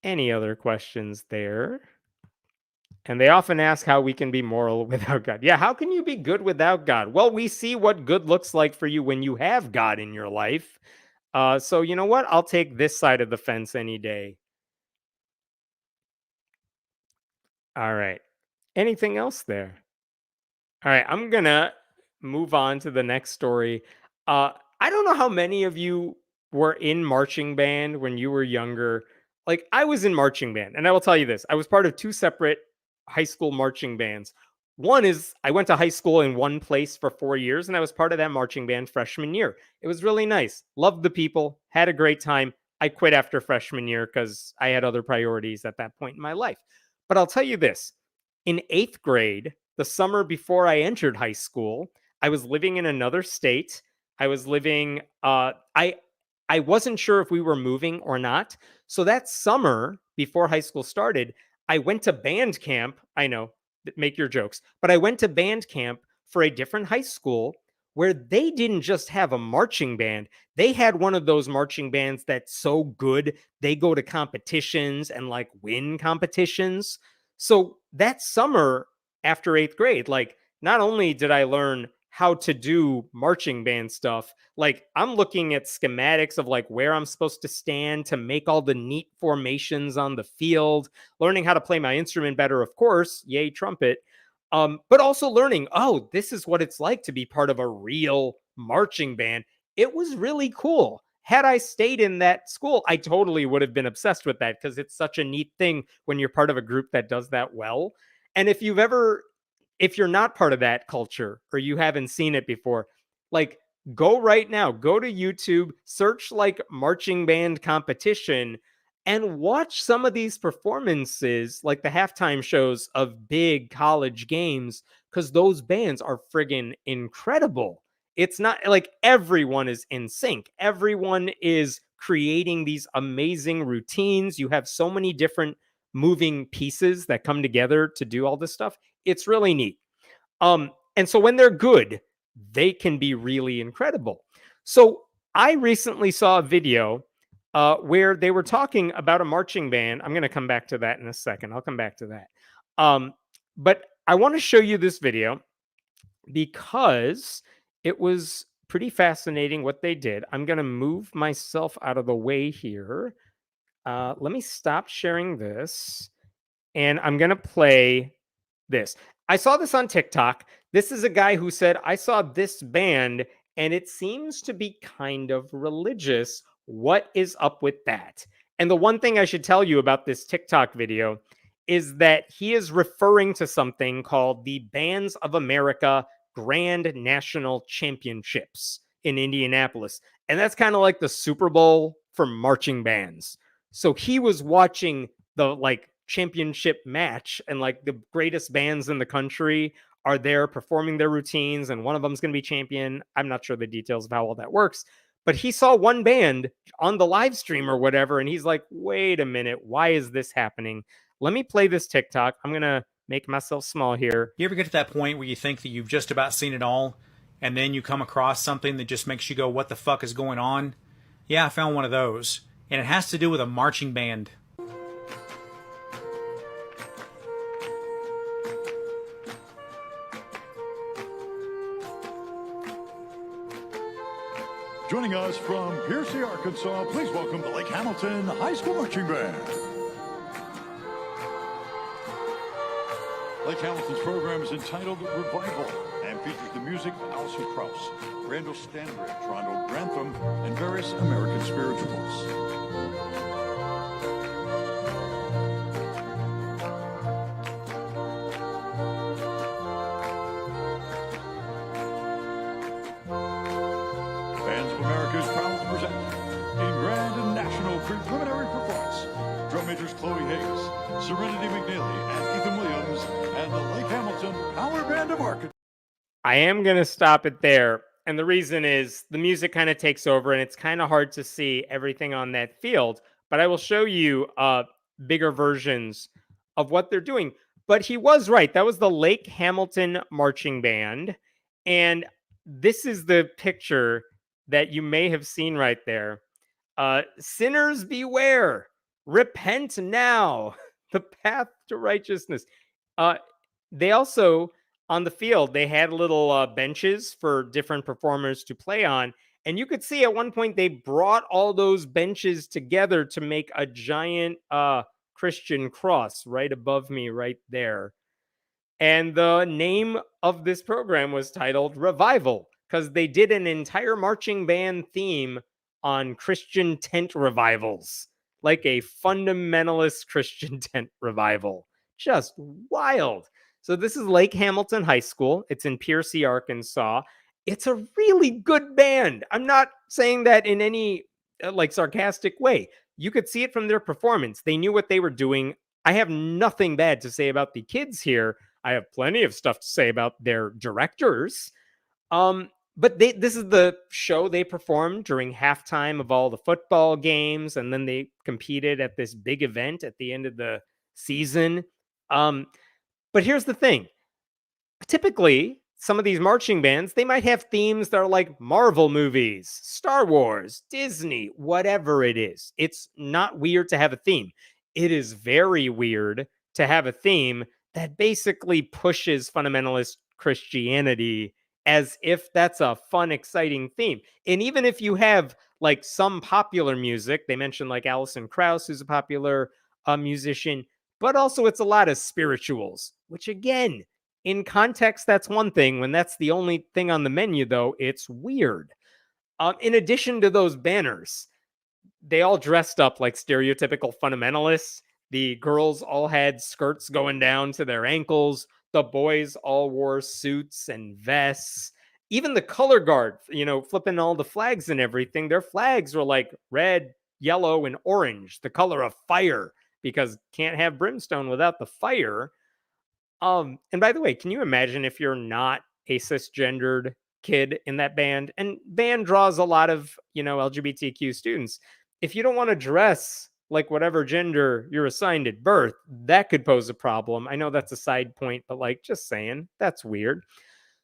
Any other questions there? And they often ask how we can be moral without God. Yeah, how can you be good without God? Well, we see what good looks like for you when you have God in your life. So you know what? I'll take this side of the fence any day. All right. Anything else there? All right, I'm gonna move on to the next story. I don't know how many of you were in marching band when you were younger. Like, I was in marching band, and I will tell you this: I was part of two separate high school marching bands. One is I went to high school in one place for 4 years, and I was part of that marching band freshman year. It was really nice. Loved the people, had a great time. I quit after freshman year because I had other priorities at that point in my life. But I'll tell you this: in 8th grade, the summer before I entered high school, I was living in another state. I was living I wasn't sure if we were moving or not. So that summer before high school started, I went to band camp. I know, make your jokes, but I went to band camp for a different high school where they didn't just have a marching band. They had one of those marching bands that's so good, they go to competitions and like win competitions. So that summer after 8th grade, like, not only did I learn how to do marching band stuff, like, I'm looking at schematics of like where I'm supposed to stand to make all the neat formations on the field, learning how to play my instrument better, of course, yay trumpet. But also learning, oh, this is what it's like to be part of a real marching band. It was really cool. Had I stayed in that school, I totally would have been obsessed with that because it's such a neat thing when you're part of a group that does that well. And if you're not part of that culture or you haven't seen it before, like, go right now, go to YouTube, search like marching band competition, and watch some of these performances, like the halftime shows of big college games, because those bands are friggin' incredible. It's not like everyone is in sync, everyone is creating these amazing routines. You have so many different moving pieces that come together to do all this stuff. It's really neat. And so when they're good, they can be really incredible. So I recently saw a video where they were talking about a marching band. I'm going to come back to that in a second. I'll come back to that. But I want to show you this video because it was pretty fascinating what they did. I'm going to move myself out of the way here. Let me stop sharing this, and I'm going to play this. I saw this on TikTok. This is a guy who said, I saw this band and it seems to be kind of religious. What is up with that? And the one thing I should tell you about this TikTok video is that he is referring to something called the Bands of America Grand National Championships in Indianapolis. And that's kind of like the Super Bowl for marching bands. So he was watching the like championship match, and like the greatest bands in the country are there performing their routines, and one of them is going to be champion. I'm not sure the details of how all that works, But he saw one band on the live stream or whatever, and he's like, wait a minute, why is this happening? Let me play this TikTok. I'm going to make myself small here. You ever get to that point where you think that you've just about seen it all, and then you come across something that just makes you go, what the fuck is going on? Yeah, I found one of those. And it has to do with a marching band. Joining us from Piercy, Arkansas, please welcome the Lake Hamilton High School Marching Band. Lake Hamilton's program is entitled Revival and features the music of Alison Krauss, Randall Stanbridge, Rondo Grantham, and various American spirituals. Bands of America is proud to present in grand and national preliminary performance, drum majors Chloe Hayes, Serenity McNeely, and Ethan Williams, and the Lake Hamilton Power Band of Arkansas. I am going to stop it there. And the reason is the music kind of takes over and it's kind of hard to see everything on that field. But I will show you bigger versions of what they're doing. But he was right. That was the Lake Hamilton Marching Band. And this is the picture that you may have seen right there. Sinners beware. Repent now. The path to righteousness. They also, on the field, they had little benches for different performers to play on. And you could see at one point they brought all those benches together to make a giant Christian cross right above me right there. And the name of this program was titled Revival because they did an entire marching band theme on Christian tent revivals, like a fundamentalist Christian tent revival. Just wild. So this is Lake Hamilton High School. It's in Piercy, Arkansas. It's a really good band. I'm not saying that in any like sarcastic way. You could see it from their performance. They knew what they were doing. I have nothing bad to say about the kids here. I have plenty of stuff to say about their directors. But this is the show they performed during halftime of all the football games, and then they competed at this big event at the end of the season. But here's the thing. Typically, some of these marching bands, they might have themes that are like Marvel movies, Star Wars, Disney, whatever it is. It's not weird to have a theme. It is very weird to have a theme that basically pushes fundamentalist Christianity as if that's a fun, exciting theme. And even if you have like some popular music, they mentioned like Alison Krauss, who's a popular musician, but also it's a lot of spirituals, which again, in context, that's one thing. When that's the only thing on the menu, though, it's weird. In addition to those banners, they all dressed up like stereotypical fundamentalists. The girls all had skirts going down to their ankles. The boys all wore suits and vests. Even the color guard, flipping all the flags and everything, their flags were like red, yellow, and orange, the color of fire, because can't have brimstone without the fire. And by the way, can you imagine if you're not a cisgendered kid in that band? And band draws a lot of, LGBTQ students. If you don't want to dress like whatever gender you're assigned at birth, that could pose a problem. I know that's a side point, but like just saying, that's weird.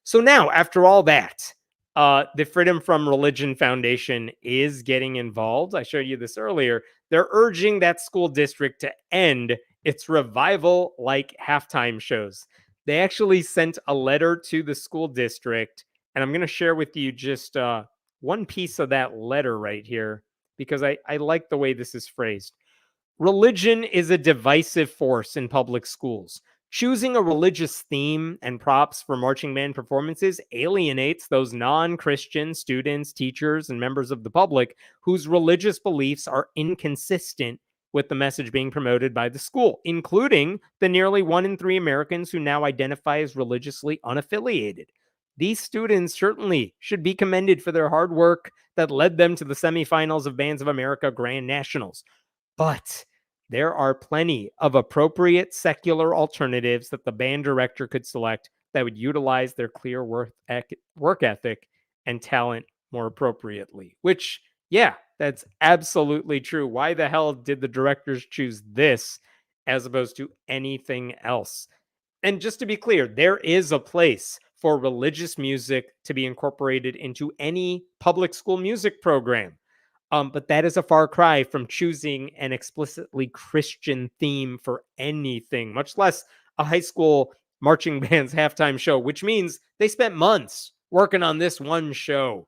So now, after all that, the Freedom from Religion Foundation is getting involved. I showed you this earlier. They're urging that school district to end its revival-like halftime shows. They actually sent a letter to the school district, and I'm going to share with you just one piece of that letter right here, because I like the way this is phrased. Religion is a divisive force in public schools. Choosing a religious theme and props for marching band performances alienates those non-Christian students, teachers, and members of the public whose religious beliefs are inconsistent with the message being promoted by the school, including the nearly 1 in 3 Americans who now identify as religiously unaffiliated. These students certainly should be commended for their hard work that led them to the semifinals of Bands of America Grand Nationals. But there are plenty of appropriate secular alternatives that the band director could select that would utilize their clear work ethic and talent more appropriately, which, yeah, that's absolutely true. Why the hell did the directors choose this as opposed to anything else? And just to be clear, there is a place for religious music to be incorporated into any public school music program. But that is a far cry from choosing an explicitly Christian theme for anything, much less a high school marching band's halftime show, which means they spent months working on this one show.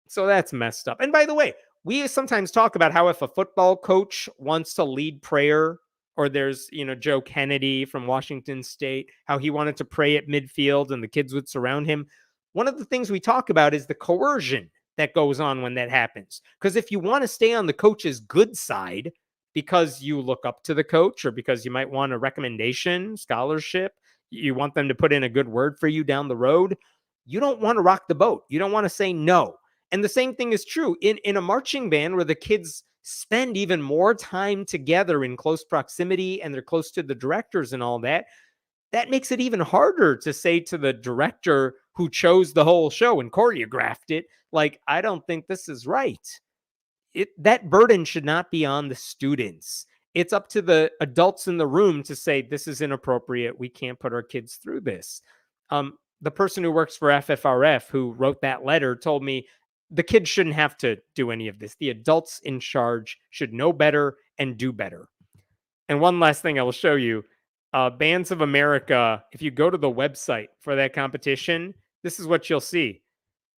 So that's messed up. And by the way, we sometimes talk about how if a football coach wants to lead prayer, or there's, Joe Kennedy from Washington State, how he wanted to pray at midfield and the kids would surround him. One of the things we talk about is the coercion that goes on when that happens. Because if you want to stay on the coach's good side because you look up to the coach or because you might want a recommendation, scholarship, you want them to put in a good word for you down the road, you don't want to rock the boat. You don't want to say no. And the same thing is true in a marching band where the kids spend even more time together in close proximity and they're close to the directors and all that. That makes it even harder to say to the director who chose the whole show and choreographed it, like, I don't think this is right. That burden should not be on the students. It's up to the adults in the room to say, this is inappropriate. We can't put our kids through this. The person who works for FFRF who wrote that letter told me the kids shouldn't have to do any of this. The adults in charge should know better and do better. And one last thing I will show you. Bands of America, if you go to the website for that competition, this is what you'll see.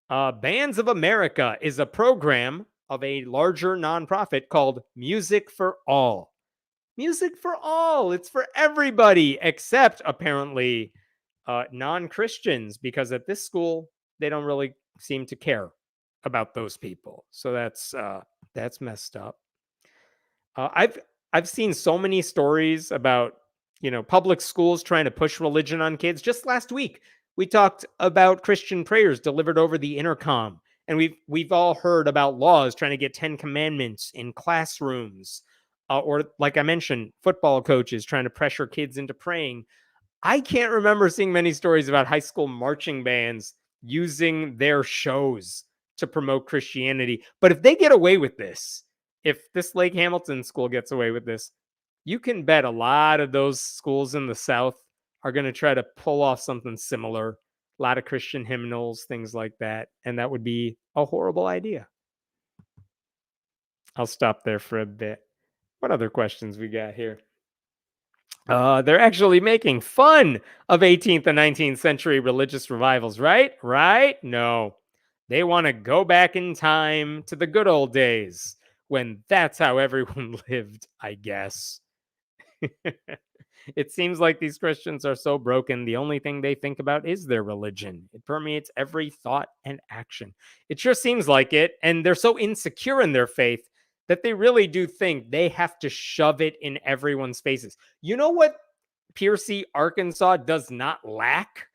Bands of America is a program of a larger nonprofit called Music for All. Music for All. It's for everybody except apparently non-Christians, because at this school, they don't really seem to care about those people. So that's messed up. I've seen so many stories about, public schools trying to push religion on kids. Just last week, we talked about Christian prayers delivered over the intercom, and we've all heard about laws trying to get 10 commandments in classrooms, or like I mentioned, football coaches trying to pressure kids into praying. I can't remember seeing many stories about high school marching bands using their shows to promote Christianity. But if they get away with this, if this Lake Hamilton school gets away with this, you can bet a lot of those schools in the South are going to try to pull off something similar. A lot of Christian hymnals, things like that. And that would be a horrible idea. I'll stop there for a bit. What other questions we got here? They're actually making fun of 18th and 19th century religious revivals, right? Right? No. They want to go back in time to the good old days when that's how everyone lived, I guess. It seems like these Christians are so broken, the only thing they think about is their religion. It permeates every thought and action. It sure seems like it, and they're so insecure in their faith that they really do think they have to shove it in everyone's faces. You know what Piercy, Arkansas does not lack?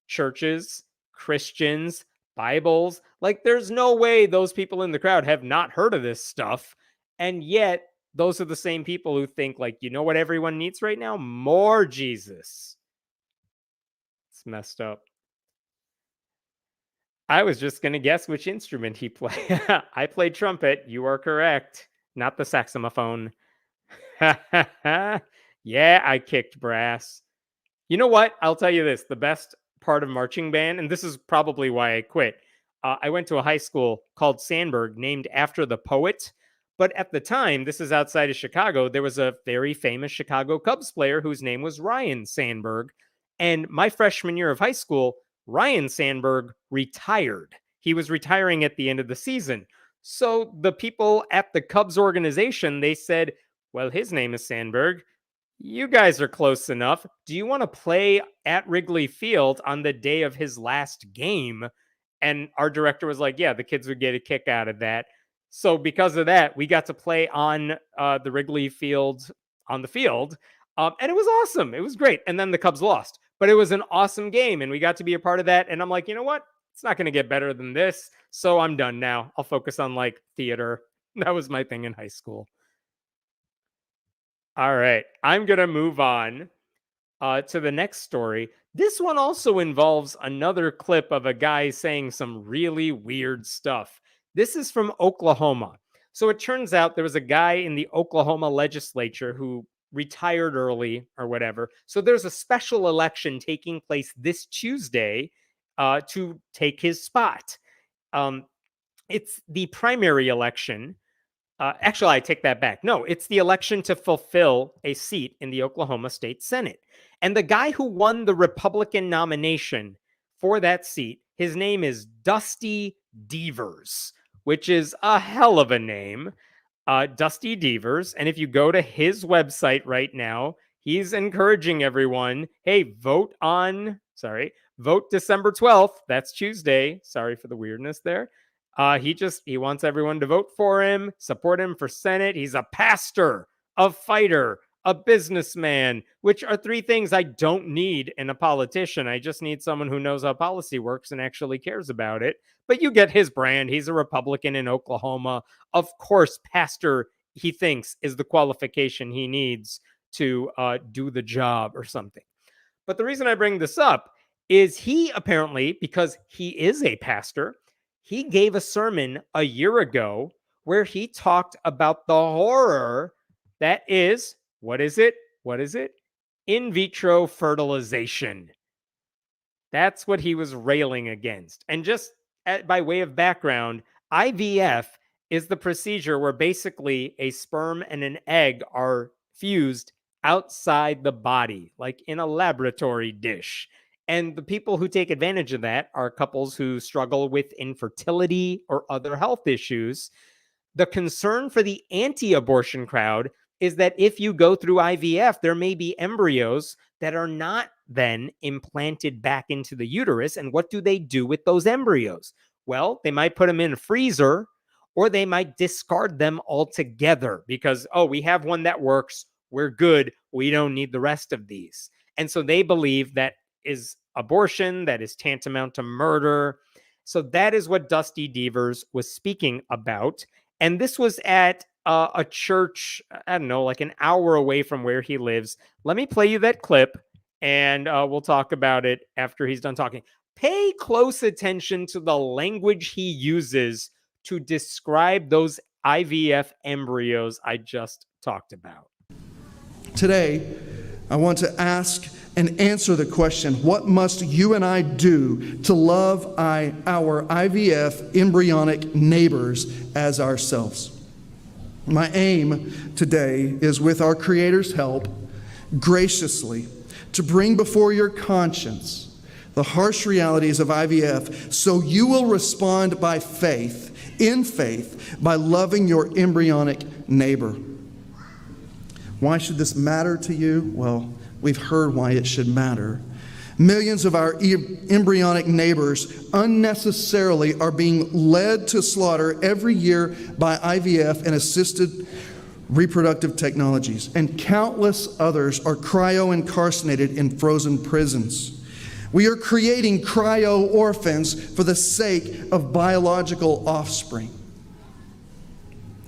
Churches, Christians, Bibles. Like, there's no way those people in the crowd have not heard of this stuff. And yet, those are the same people who think, like, you know what everyone needs right now? More Jesus. It's messed up. I was just going to guess which instrument he played. I played trumpet. You are correct. Not the saxophone. Yeah, I kicked brass. You know what? I'll tell you this. The best part of marching band, and this is probably why I quit. I went to a high school called Sandburg, named after the poet. But at the time, this is outside of Chicago, there was a very famous Chicago Cubs player whose name was Ryan Sandberg. And my freshman year of high school, Ryan Sandberg retired. He was retiring at the end of the season. So the people at the Cubs organization, they said, well, his name is Sandberg. You guys are close enough. Do you want to play at Wrigley Field on the day of his last game? And our director was like, yeah, the kids would get a kick out of that. So because of that, we got to play on the Wrigley Field, on the field. And it was awesome. It was great. And then the Cubs lost. But it was an awesome game. And we got to be a part of that. And I'm like, you know what? It's not going to get better than this. So I'm done now. I'll focus on like theater. That was my thing in high school. All right. I'm going to move on to the next story. This one also involves another clip of a guy saying some really weird stuff. This is from Oklahoma. So it turns out there was a guy in the Oklahoma legislature who retired early or whatever. So there's a special election taking place this Tuesday to take his spot. It's the primary election. Actually, I take that back. No, it's the election to fulfill a seat in the Oklahoma State Senate. And the guy who won the Republican nomination for that seat, his name is Dusty Devers, which is a hell of a name. Dusty Devers. And if you go to his website right now, he's encouraging everyone, hey, vote December 12th. That's Tuesday. Sorry for the weirdness there. He wants everyone to vote for him, support him for Senate. He's a pastor, a fighter, a businessman, which are three things I don't need in a politician. I just need someone who knows how policy works and actually cares about it. But you get his brand. He's a Republican in Oklahoma. Of course, pastor, he thinks, is the qualification he needs to do the job or something. But the reason I bring this up is he apparently, because he is a pastor, he gave a sermon a year ago where he talked about the horror that is, what is it? In vitro fertilization. That's what he was railing against. And just by way of background, IVF is the procedure where basically a sperm and an egg are fused outside the body, like in a laboratory dish. And the people who take advantage of that are couples who struggle with infertility or other health issues. The concern for the anti-abortion crowd is that if you go through IVF, there may be embryos that are not then implanted back into the uterus. And what do they do with those embryos? Well, they might put them in a freezer, or they might discard them altogether because, oh, we have one that works. We're good. We don't need the rest of these. And so they believe that is abortion, that is tantamount to murder. So that is what Dusty Devers was speaking about. And this was at a church, I don't know, like an hour away from where he lives. Let me play you that clip, and we'll talk about it after he's done talking. Pay close attention to the language he uses to describe those IVF embryos I just talked about. Today, I want to ask and answer the question, what must you and I do to love our IVF embryonic neighbors as ourselves? My aim today is, with our Creator's help, graciously to bring before your conscience the harsh realities of IVF so you will respond by faith, in faith, by loving your embryonic neighbor. Why should this matter to you? Well, we've heard why it should matter. Millions of our embryonic neighbors unnecessarily are being led to slaughter every year by IVF and assisted reproductive technologies, and countless others are cryo-incarcerated in frozen prisons. We are creating cryo-orphans for the sake of biological offspring.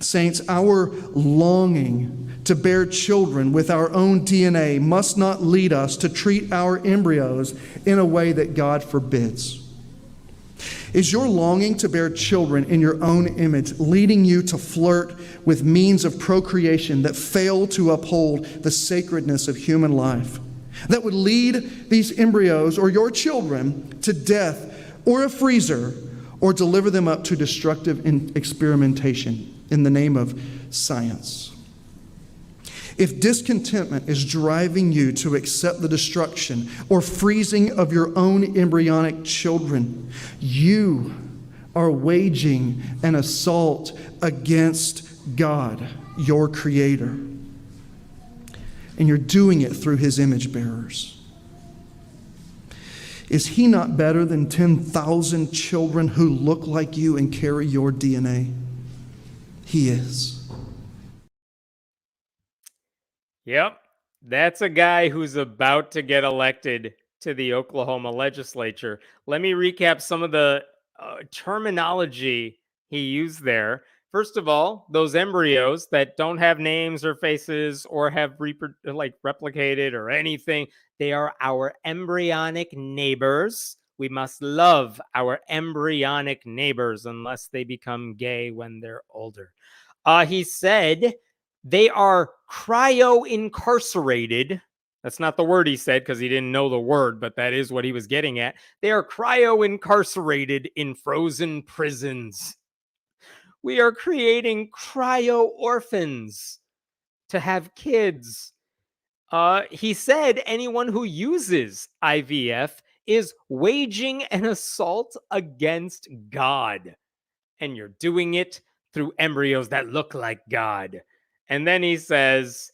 Saints, our longing to bear children with our own DNA must not lead us to treat our embryos in a way that God forbids. Is your longing to bear children in your own image leading you to flirt with means of procreation that fail to uphold the sacredness of human life, that would lead these embryos or your children to death or a freezer, or deliver them up to destructive experimentation in the name of science? If discontentment is driving you to accept the destruction or freezing of your own embryonic children, you are waging an assault against God, your Creator. And you're doing it through His image bearers. Is He not better than 10,000 children who look like you and carry your DNA? He is. Yep, that's a guy who's about to get elected to the Oklahoma legislature. Let me recap some of the terminology he used there. First of all, those embryos that don't have names or faces or have replicated or anything, they are our embryonic neighbors. We must love our embryonic neighbors unless they become gay when they're older. He said they are cryo-incarcerated. That's not the word he said because he didn't know the word, but that is what he was getting at. They are cryo-incarcerated in frozen prisons. We are creating cryo-orphans to have kids. He said anyone who uses IVF is waging an assault against God. And you're doing it through embryos that look like God. And then he says,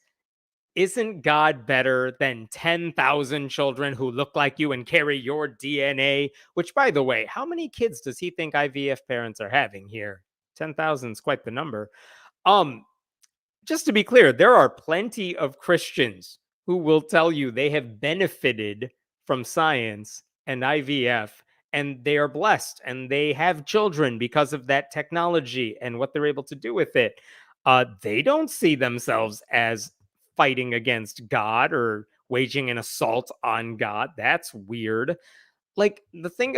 isn't God better than 10,000 children who look like you and carry your DNA? Which, by the way, how many kids does he think IVF parents are having here? 10,000 is quite the number. Just to be clear, there are plenty of Christians who will tell you they have benefited from science and IVF, and they are blessed and they have children because of that technology and what they're able to do with it. They don't see themselves as fighting against God or waging an assault on God. That's weird. Like the thing,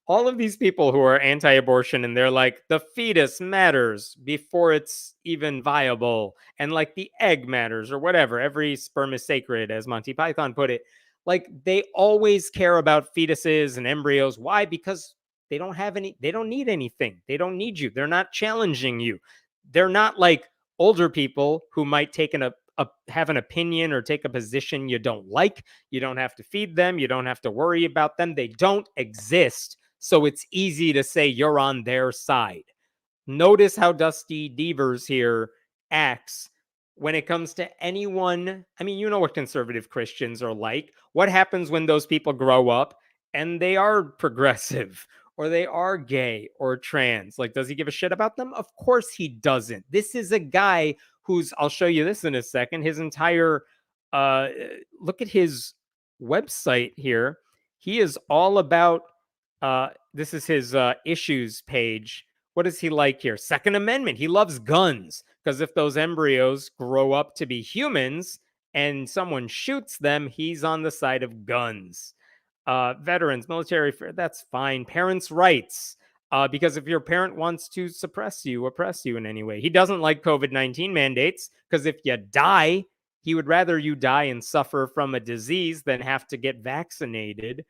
all of these people who are anti-abortion and they're like, the fetus matters before it's even viable, and like the egg matters or whatever, every sperm is sacred, as Monty Python put it. Like, they always care about fetuses and embryos. Why? Because they don't need anything. They don't need you. They're not challenging you. They're not like older people who might have an opinion or take a position you don't like. You don't have to feed them. You don't have to worry about them. They don't exist. So it's easy to say you're on their side. Notice how Dusty Devers here acts when it comes to anyone. I mean, you know what conservative Christians are like. What happens when those people grow up and they are progressive or they are gay or trans? Like, does he give a shit about them? Of course he doesn't. This is a guy who's, I'll show you this in a second, his entire, look at his website here. He is all about, this is his issues page. What is he like here? Second Amendment. He loves guns because if those embryos grow up to be humans and someone shoots them, he's on the side of guns. Veterans, military, that's fine. Parents' rights. Because if your parent wants to oppress you in any way. He doesn't like COVID-19 mandates because if you die, he would rather you die and suffer from a disease than have to get vaccinated.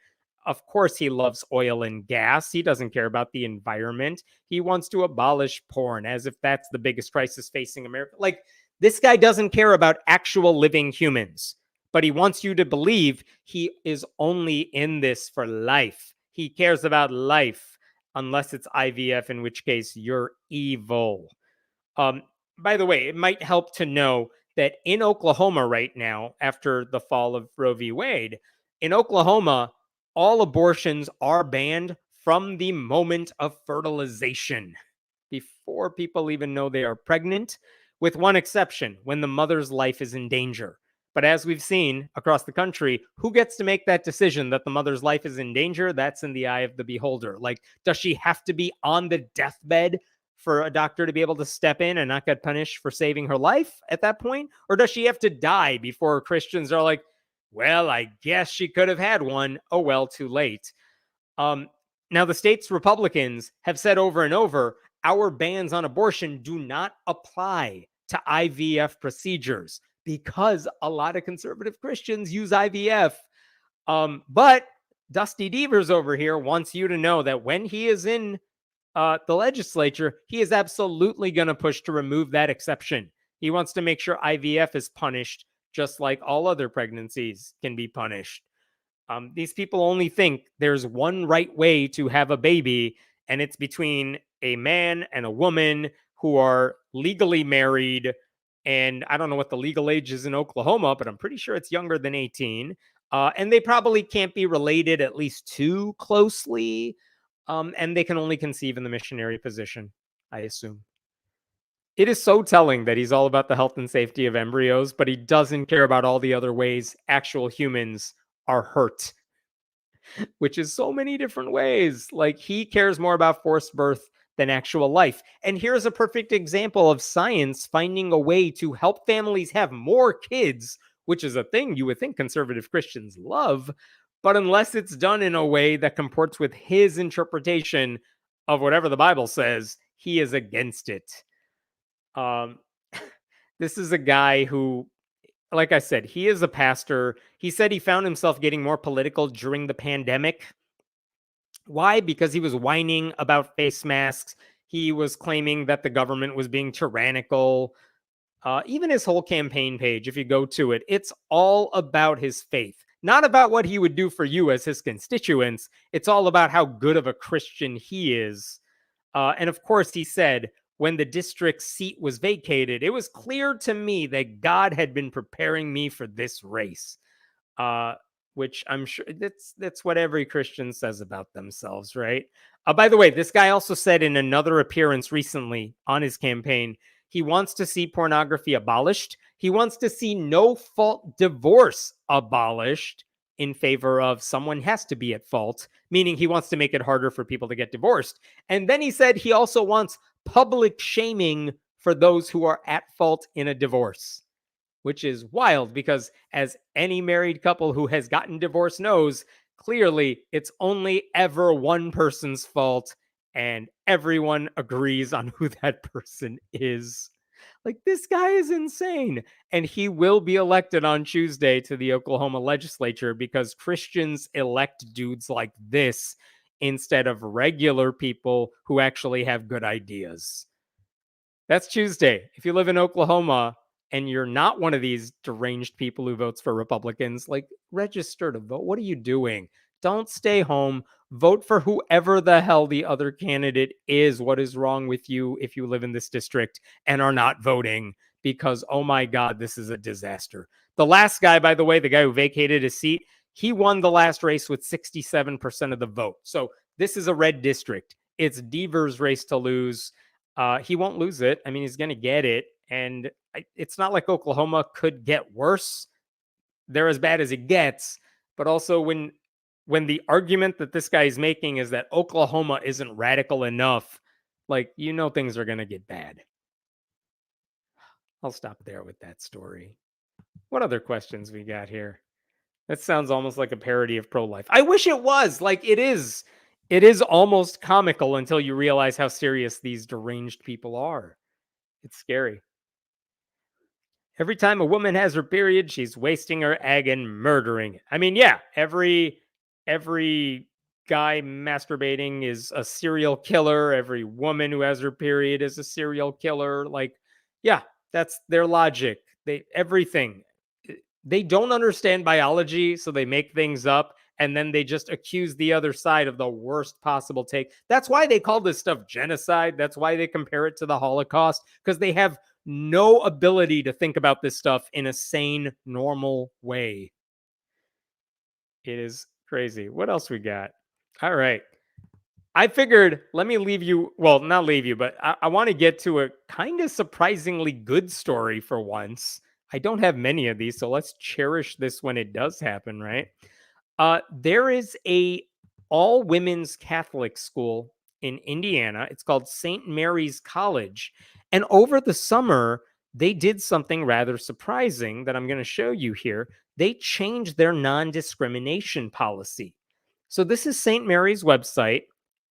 Of course, he loves oil and gas. He doesn't care about the environment. He wants to abolish porn, as if that's the biggest crisis facing America. Like, this guy doesn't care about actual living humans, but he wants you to believe he is only in this for life. He cares about life, unless it's IVF, in which case you're evil. By the way, it might help to know that in Oklahoma right now, after the fall of Roe v. Wade, in Oklahoma, all abortions are banned from the moment of fertilization, before people even know they are pregnant, with one exception, when the mother's life is in danger. But as we've seen across the country, who gets to make that decision that the mother's life is in danger? That's in the eye of the beholder. Like, does she have to be on the deathbed for a doctor to be able to step in and not get punished for saving her life at that point? Or does she have to die before Christians are like, well, I guess she could have had one. Oh, well, too late. Now, the state's Republicans have said over and over, our bans on abortion do not apply to IVF procedures because a lot of conservative Christians use IVF. But Dusty Devers over here wants you to know that when he is in the legislature, he is absolutely going to push to remove that exception. He wants to make sure IVF is punished just like all other pregnancies can be punished. These people only think there's one right way to have a baby, and it's between a man and a woman who are legally married. And I don't know what the legal age is in Oklahoma, but I'm pretty sure it's younger than 18. And they probably can't be related at least too closely. And they can only conceive in the missionary position, I assume. It is so telling that he's all about the health and safety of embryos, but he doesn't care about all the other ways actual humans are hurt, which is so many different ways. Like, he cares more about forced birth than actual life. And here's a perfect example of science finding a way to help families have more kids, which is a thing you would think conservative Christians love, but unless it's done in a way that comports with his interpretation of whatever the Bible says, he is against it. This is a guy who, like I said, he is a pastor. He said he found himself getting more political during the pandemic. Why? Because he was whining about face masks. He was claiming that the government was being tyrannical. Even his whole campaign page, if you go to it, it's all about his faith, not about what he would do for you as his constituents. It's all about how good of a Christian he is. And of course, he said, when the district seat was vacated, it was clear to me that God had been preparing me for this race. Which I'm sure that's what every Christian says about themselves, right? By the way, this guy also said in another appearance recently on his campaign, he wants to see pornography abolished. He wants to see no-fault divorce abolished in favor of someone has to be at fault, meaning he wants to make it harder for people to get divorced. And then he said he also wants public shaming for those who are at fault in a divorce, which is wild because, as any married couple who has gotten divorced knows, clearly it's only ever one person's fault and everyone agrees on who that person is. Like, this guy is insane. And he will be elected on Tuesday to the Oklahoma legislature because Christians elect dudes like this instead of regular people who actually have good ideas. That's Tuesday. If you live in Oklahoma and you're not one of these deranged people who votes for Republicans, like, register to vote. What are you doing? Don't stay home. Vote for whoever the hell the other candidate is. What is wrong with you if you live in this district and are not voting? Because, oh my God, this is a disaster. The last guy, by the way, the guy who vacated his seat, he won the last race with 67% of the vote. So this is a red district. It's Deaver's race to lose. He won't lose it. I mean, he's going to get it. And it's not like Oklahoma could get worse. They're as bad as it gets. But also when the argument that this guy is making is that Oklahoma isn't radical enough, like, things are going to get bad. I'll stop there with that story. What other questions we got here? That sounds almost like a parody of pro-life. I wish it was. Like, it is. It is almost comical until you realize how serious these deranged people are. It's scary. Every time a woman has her period, she's wasting her egg and murdering it. I mean, yeah, every guy masturbating is a serial killer. Every woman who has her period is a serial killer. Like, yeah, that's their logic. Everything. They don't understand biology, so they make things up, and then they just accuse the other side of the worst possible take. That's why they call this stuff genocide. That's why they compare it to the Holocaust, because they have no ability to think about this stuff in a sane, normal way. It is crazy. What else we got? All right. I figured, let me leave you, well, not leave you, but I want to get to a kind of surprisingly good story for once. I don't have many of these, so let's cherish this when it does happen, right? There is a all-women's Catholic school in Indiana. It's called St. Mary's College. And over the summer, they did something rather surprising that I'm going to show you here. They changed their non-discrimination policy. So this is St. Mary's website.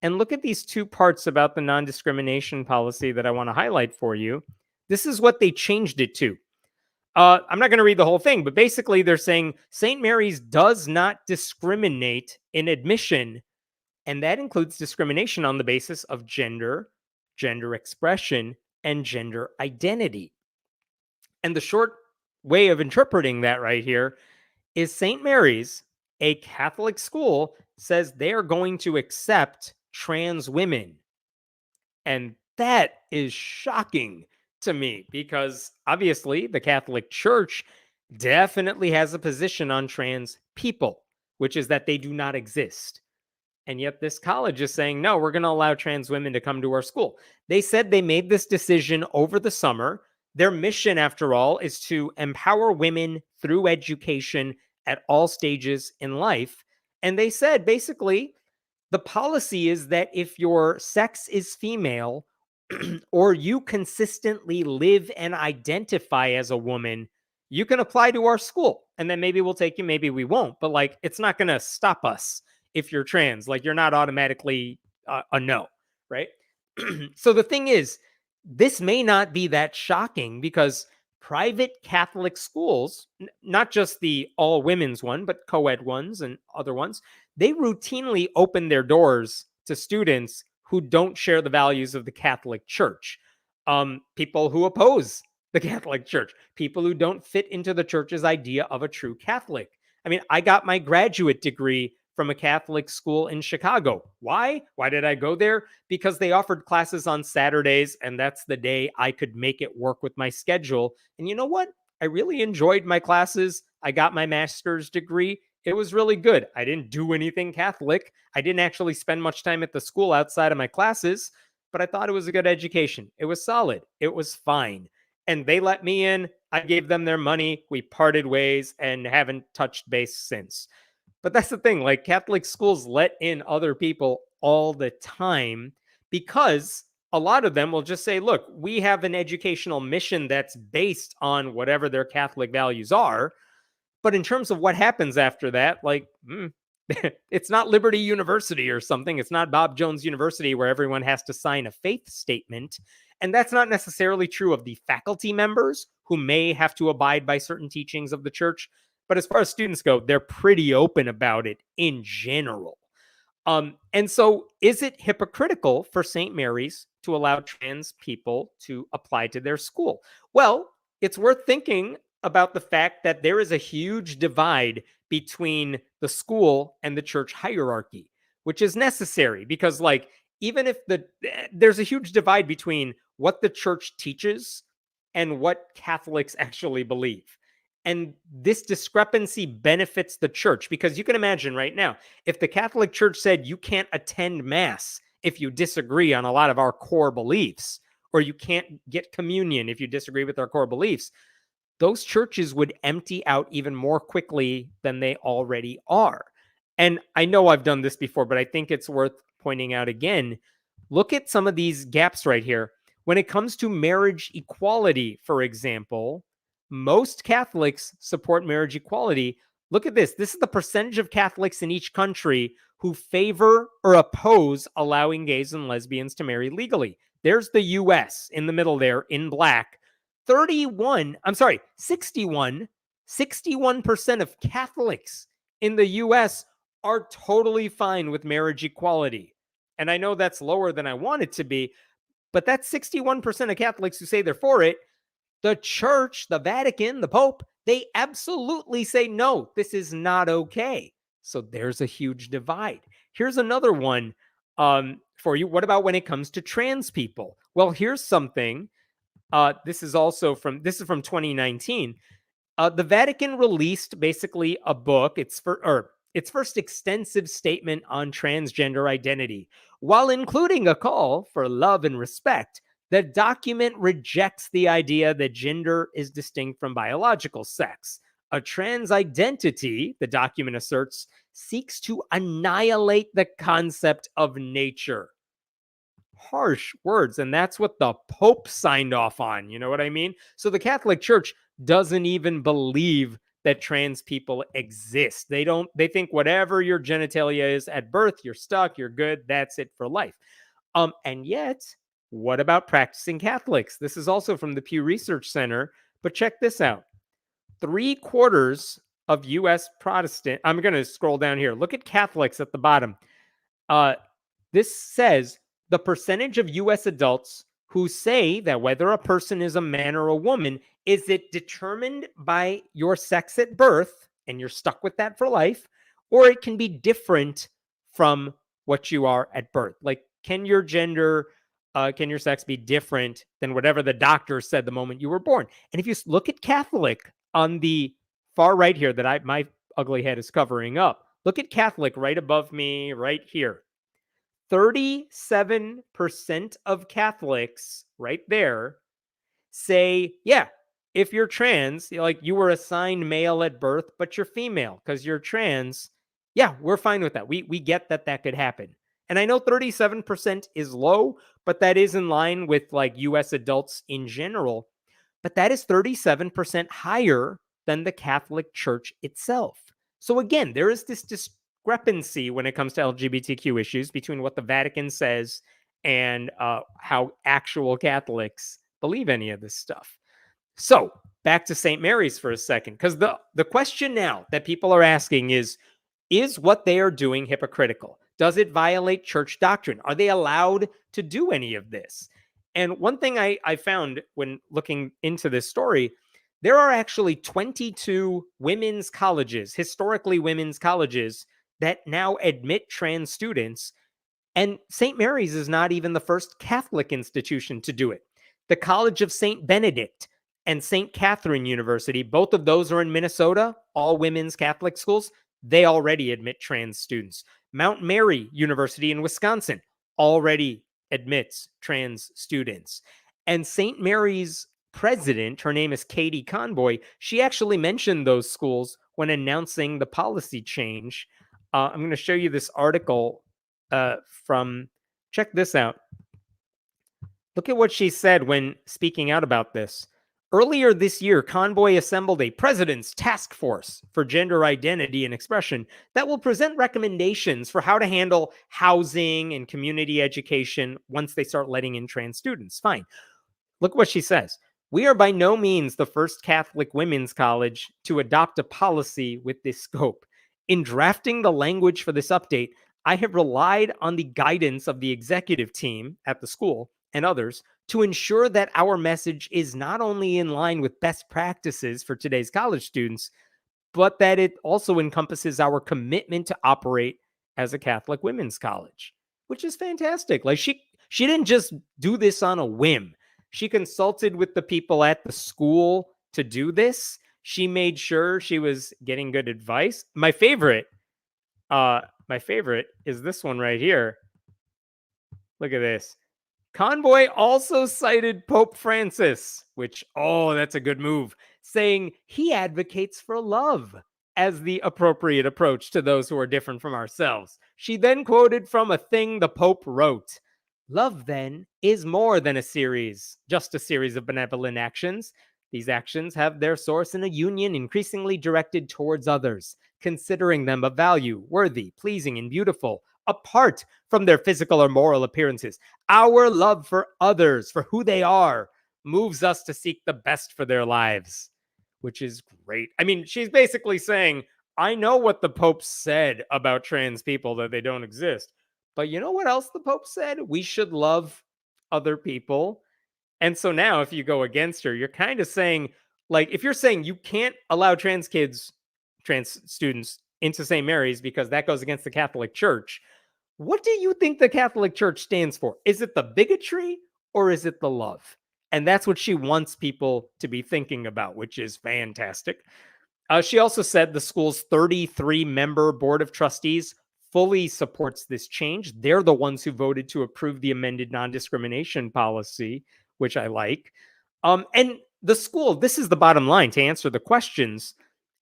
And look at these two parts about the non-discrimination policy that I want to highlight for you. This is what they changed it to. I'm not going to read the whole thing, but basically they're saying St. Mary's does not discriminate in admission, and that includes discrimination on the basis of gender, gender expression, and gender identity. And the short way of interpreting that right here is St. Mary's, a Catholic school, says they are going to accept trans women. And that is shocking to me because obviously the Catholic Church definitely has a position on trans people, which is that they do not exist. And yet this college is saying, no, we're going to allow trans women to come to our school. They said they made this decision over the summer. Their mission, after all, is to empower women through education at all stages in life. And they said, basically, The policy is that if your sex is female or you consistently live and identify as a woman, you can apply to our school. And then maybe we'll take you, maybe we won't. But like, it's not going to stop us if you're trans. Like, you're not automatically a no, right? So the thing is, this may not be that shocking because private Catholic schools, not just the all women's one, but co-ed ones and other ones, they routinely open their doors to students who don't share the values of the Catholic Church, people who oppose the Catholic Church, people who don't fit into the church's idea of a true Catholic. I mean, I got my graduate degree from a Catholic school in Chicago. Why? Why did I go there? Because they offered classes on Saturdays, and that's the day I could make it work with my schedule. And you know what? I really enjoyed my classes. I got my master's degree. It was really good. I didn't do anything Catholic. I didn't actually spend much time at the school outside of my classes, but I thought it was a good education. It was solid. It was fine. And they let me in. I gave them their money. We parted ways and haven't touched base since. But that's the thing. Like, Catholic schools let in other people all the time because a lot of them will just say, look, we have an educational mission that's based on whatever their Catholic values are. But in terms of what happens after that, like, it's not Liberty University or something. It's not Bob Jones University where everyone has to sign a faith statement. And that's not necessarily true of the faculty members who may have to abide by certain teachings of the church. But as far as students go, they're pretty open about it in general. And so is it hypocritical for St. Mary's to allow trans people to apply to their school? Well, it's worth thinking about the fact that there is a huge divide between the school and the church hierarchy, which is necessary because, like, even if there's a huge divide between what the church teaches and what Catholics actually believe. And this discrepancy benefits the church because you can imagine right now, if the Catholic Church said you can't attend Mass if you disagree on a lot of our core beliefs, or you can't get communion if you disagree with our core beliefs, those churches would empty out even more quickly than they already are. And I know I've done this before, but I think it's worth pointing out again. Look at some of these gaps right here. When it comes to marriage equality, for example, most Catholics support marriage equality. Look at this. This is the percentage of Catholics in each country who favor or oppose allowing gays and lesbians to marry legally. There's the US in the middle there in black. 61% of Catholics in the US are totally fine with marriage equality. And I know that's lower than I want it to be, but that's 61% of Catholics who say they're for it. The church, the Vatican, the Pope, they absolutely say, no, this is not okay. So there's a huge divide. Here's another one for you. What about when it comes to trans people? Well, here's something. This is from 2019. The Vatican released basically a book. Its first extensive statement on transgender identity, while including a call for love and respect. The document rejects the idea that gender is distinct from biological sex. A trans identity, the document asserts, seeks to annihilate the concept of nature. Harsh words, and that's what the Pope signed off on. You know what I mean? So the Catholic Church doesn't even believe that trans people exist. They think whatever your genitalia is at birth, you're stuck, you're good, that's it for life. And yet, what about practicing Catholics? This is also from the Pew Research Center, but check this out. 3/4 of U.S. Protestant, I'm going to scroll down here. Look at Catholics at the bottom. This says the percentage of U.S. adults who say that whether a person is a man or a woman, is it determined by your sex at birth, and you're stuck with that for life, or it can be different from what you are at birth. Like, can your sex be different than whatever the doctor said the moment you were born? And if you look at Catholic on the far right here that my ugly head is covering up, look at Catholic right above me, right here. 37% of Catholics right there say, yeah, if you're trans, like you were assigned male at birth, but you're female because you're trans, Yeah, we're fine with that. We get that that could happen. And I know 37% is low, but that is in line with like US adults in general. But that is 37% higher than the Catholic Church itself. So again, there is this discrepancy when it comes to LGBTQ issues between what the Vatican says and how actual Catholics believe any of this stuff. So back to St. Mary's for a second, because the question now that people are asking is what they are doing hypocritical? Does it violate church doctrine? Are they allowed to do any of this? And one thing I found when looking into this story, there are actually 22 women's colleges, historically women's colleges, that now admit trans students. And St. Mary's is not even the first Catholic institution to do it. The College of St. Benedict and St. Catherine University, both of those are in Minnesota, all women's Catholic schools. They already admit trans students. Mount Mary University in Wisconsin already admits trans students. And St. Mary's president, her name is Katie Conboy, she actually mentioned those schools when announcing the policy change. I'm going to show you this article from, check this out. Look at what she said when speaking out about this. Earlier this year, Conboy assembled a president's task force for gender identity and expression that will present recommendations for how to handle housing and community education once they start letting in trans students. Fine. Look what she says. We are by no means the first Catholic women's college to adopt a policy with this scope. In drafting the language for this update, I have relied on the guidance of the executive team at the school and others to ensure that our message is not only in line with best practices for today's college students, but that it also encompasses our commitment to operate as a Catholic women's college, which is fantastic. Like she didn't just do this on a whim. She consulted with the people at the school to do this. She made sure she was getting good advice. My favorite is this one right here. Look at this. Conboy also cited Pope Francis, which, that's a good move, saying he advocates for love as the appropriate approach to those who are different from ourselves. She then quoted from a thing the Pope wrote. Love, then, is more than just a series of benevolent actions. These actions have their source in a union increasingly directed towards others, considering them of value, worthy, pleasing, and beautiful, apart from their physical or moral appearances. Our love for others, for who they are, moves us to seek the best for their lives, which is great. I mean, she's basically saying, I know what the Pope said about trans people, that they don't exist. But you know what else the Pope said? We should love other people. And so now if you go against her, you're kind of saying, like, if you're saying you can't allow trans students into St. Mary's because that goes against the Catholic Church, what do you think the Catholic Church stands for? Is it the bigotry or is it the love? And that's what she wants people to be thinking about, which is fantastic. She also said the school's 33-member board of trustees fully supports this change. They're the ones who voted to approve the amended non-discrimination policy, which I like. And the school, this is the bottom line to answer the questions.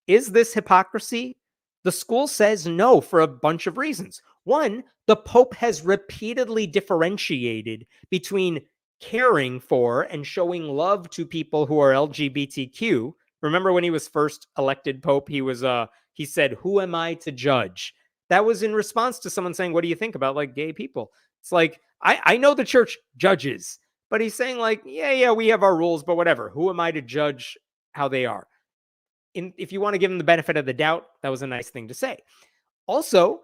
Is this hypocrisy? The school says no for a bunch of reasons. One, the Pope has repeatedly differentiated between caring for and showing love to people who are LGBTQ. Remember when he was first elected Pope, he said, "Who am I to judge?" That was in response to someone saying, what do you think about like gay people? It's like, I know the church judges, but he's saying like, yeah, we have our rules, but whatever. Who am I to judge how they are? If you want to give them the benefit of the doubt, that was a nice thing to say. Also,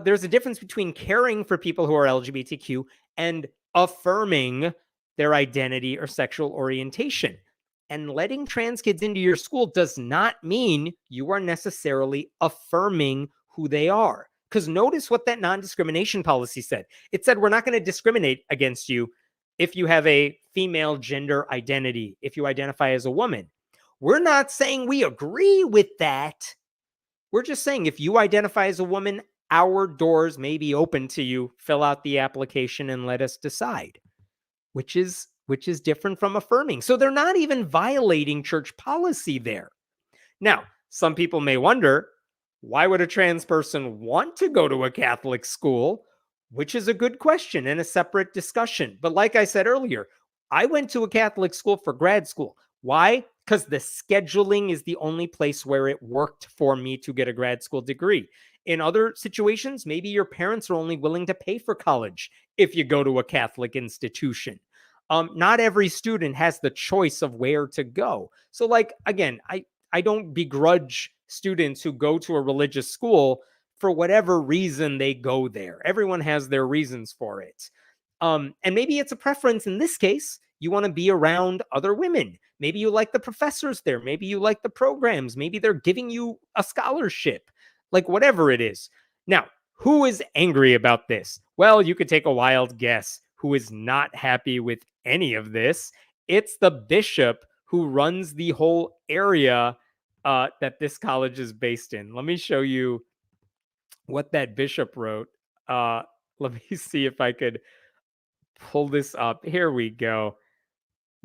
there's a difference between caring for people who are LGBTQ and affirming their identity or sexual orientation. And letting trans kids into your school does not mean you are necessarily affirming who they are. Because notice what that non-discrimination policy said. It said we're not going to discriminate against you if you have a female gender identity, if you identify as a woman. We're not saying we agree with that. We're just saying if you identify as a woman, our doors may be open to you. Fill out the application and let us decide, which is different from affirming. So they're not even violating church policy there. Now, some people may wonder, Why would a trans person want to go to a Catholic school? Which is a good question and a separate discussion. But like I said earlier, I went to a Catholic school for grad school. Why? Because the scheduling is the only place where it worked for me to get a grad school degree. In other situations, maybe your parents are only willing to pay for college if you go to a Catholic institution. Not every student has the choice of where to go. So, like, again, I don't begrudge students who go to a religious school for whatever reason they go there. Everyone has their reasons for it. And maybe it's a preference in this case. You want to be around other women. Maybe you like the professors there. Maybe you like the programs. Maybe they're giving you a scholarship, like whatever it is. Now, who is angry about this? Well, you could take a wild guess who is not happy with any of this. It's the bishop who runs the whole area that this college is based in. Let me show you what that bishop wrote. Let me see if I could pull this up. Here we go.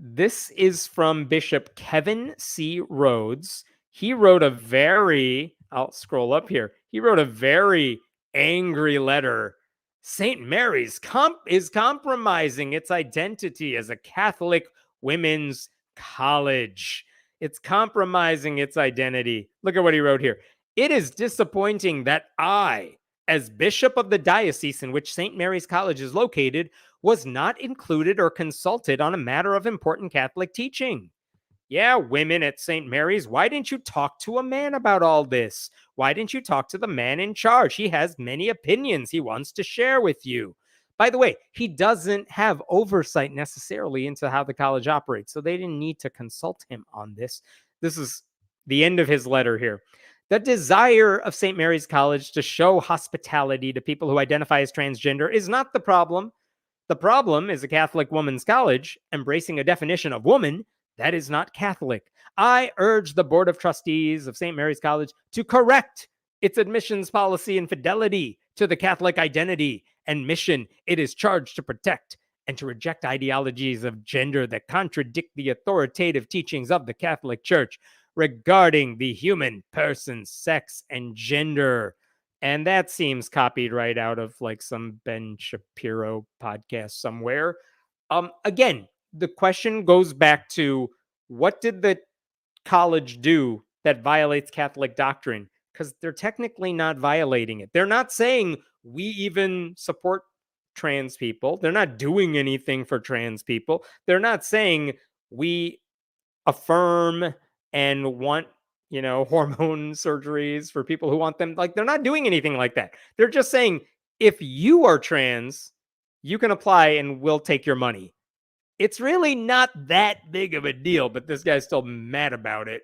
This is from Bishop Kevin C. Rhodes. He wrote a very, I'll scroll up here. He wrote a very angry letter. St. Mary's is compromising its identity as a Catholic women's college. It's compromising its identity. Look at what he wrote here. It is disappointing that I, as bishop of the diocese in which St. Mary's College is located, was not included or consulted on a matter of important Catholic teaching. Yeah, women at St. Mary's, why didn't you talk to a man about all this? Why didn't you talk to the man in charge? He has many opinions he wants to share with you. By the way, he doesn't have oversight necessarily into how the college operates, so they didn't need to consult him on this. This is the end of his letter here. The desire of St. Mary's College to show hospitality to people who identify as transgender is not the problem. The problem is a Catholic woman's college embracing a definition of woman that is not Catholic. I urge the Board of Trustees of St. Mary's College to correct its admissions policy and fidelity to the Catholic identity and mission it is charged to protect, and to reject ideologies of gender that contradict the authoritative teachings of the Catholic Church regarding the human person's sex and gender. And that seems copied right out of like some Ben Shapiro podcast somewhere. Again, the question goes back to, what did the college do that violates Catholic doctrine? Because they're technically not violating it. They're not saying we even support trans people. They're not doing anything for trans people. They're not saying we affirm and want, hormone surgeries for people who want them. Like, they're not doing anything like that. They're just saying, if you are trans, you can apply and we'll take your money. It's really not that big of a deal, but this guy's still mad about it.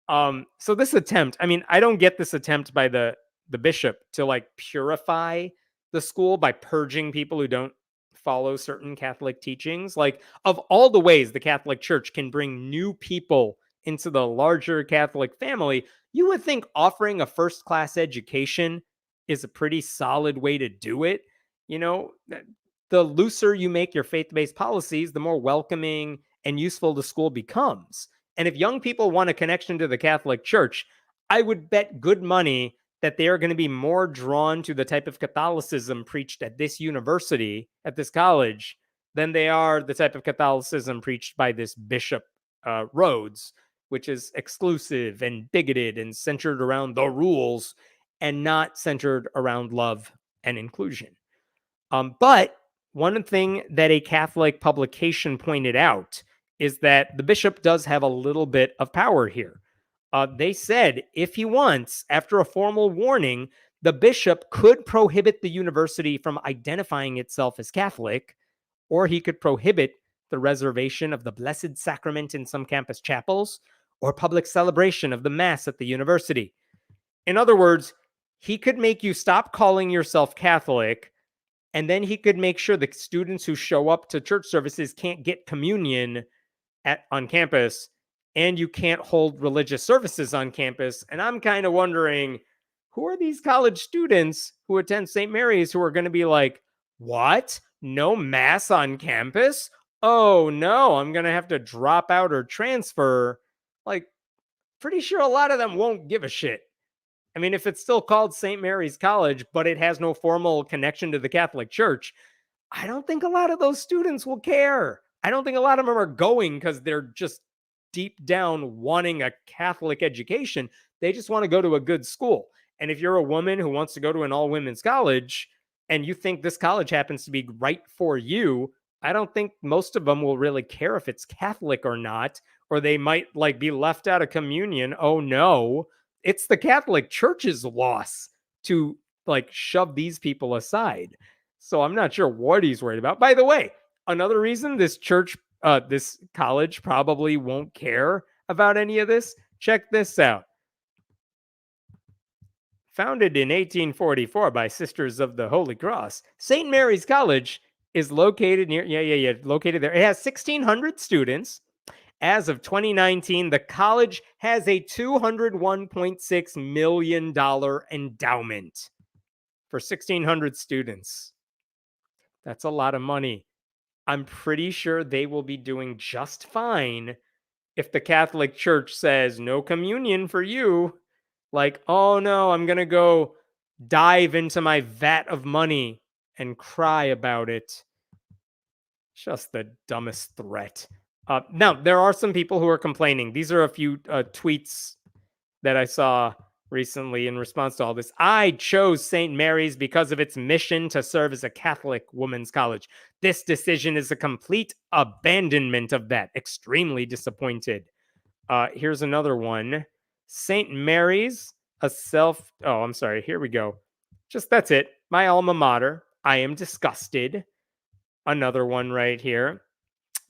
So this attempt, I don't get this attempt by the bishop to like purify the school by purging people who don't follow certain Catholic teachings. Like, of all the ways the Catholic Church can bring new people into the larger Catholic family, you would think offering a first-class education is a pretty solid way to do it. The looser you make your faith-based policies, the more welcoming and useful the school becomes. And if young people want a connection to the Catholic Church, I would bet good money that they are going to be more drawn to the type of Catholicism preached at this university, at this college, than they are the type of Catholicism preached by this Bishop Rhodes, which is exclusive and bigoted and centered around the rules and not centered around love and inclusion. But one thing that a Catholic publication pointed out is that the bishop does have a little bit of power here. They said if he wants, after a formal warning, the bishop could prohibit the university from identifying itself as Catholic, or he could prohibit the reservation of the Blessed Sacrament in some campus chapels, or public celebration of the Mass at the university. In other words, he could make you stop calling yourself Catholic, and then he could make sure the students who show up to church services can't get communion on campus, and you can't hold religious services on campus. And I'm kind of wondering, who are these college students who attend St. Mary's who are going to be like, what? No Mass on campus? Oh no, I'm going to have to drop out or transfer. Like, pretty sure a lot of them won't give a shit. I mean, if it's still called St. Mary's College, but it has no formal connection to the Catholic Church, I don't think a lot of those students will care. I don't think a lot of them are going because they're just deep down wanting a Catholic education. They just want to go to a good school. And if you're a woman who wants to go to an all women's college and you think this college happens to be right for you, I don't think most of them will really care if it's Catholic or not, or they might like be left out of communion. Oh no, it's the Catholic Church's loss to like shove these people aside. So I'm not sure what he's worried about. By the way, another reason this this college probably won't care about any of this. Check this out. Founded in 1844 by Sisters of the Holy Cross, St. Mary's College is located near, located there. It has 1,600 students. As of 2019, the college has a $201.6 million endowment for 1,600 students. That's a lot of money. I'm pretty sure they will be doing just fine if the Catholic Church says no communion for you. Like, oh no, I'm going to go dive into my vat of money and cry about it. Just the dumbest threat. Now, there are some people who are complaining. These are a few tweets that I saw recently in response to all this. I chose St. Mary's because of its mission to serve as a Catholic women's college. This decision is a complete abandonment of that. Extremely disappointed. Here's another one. St. Mary's, I'm sorry. Here we go. That's it. My alma mater. I am disgusted. Another one right here.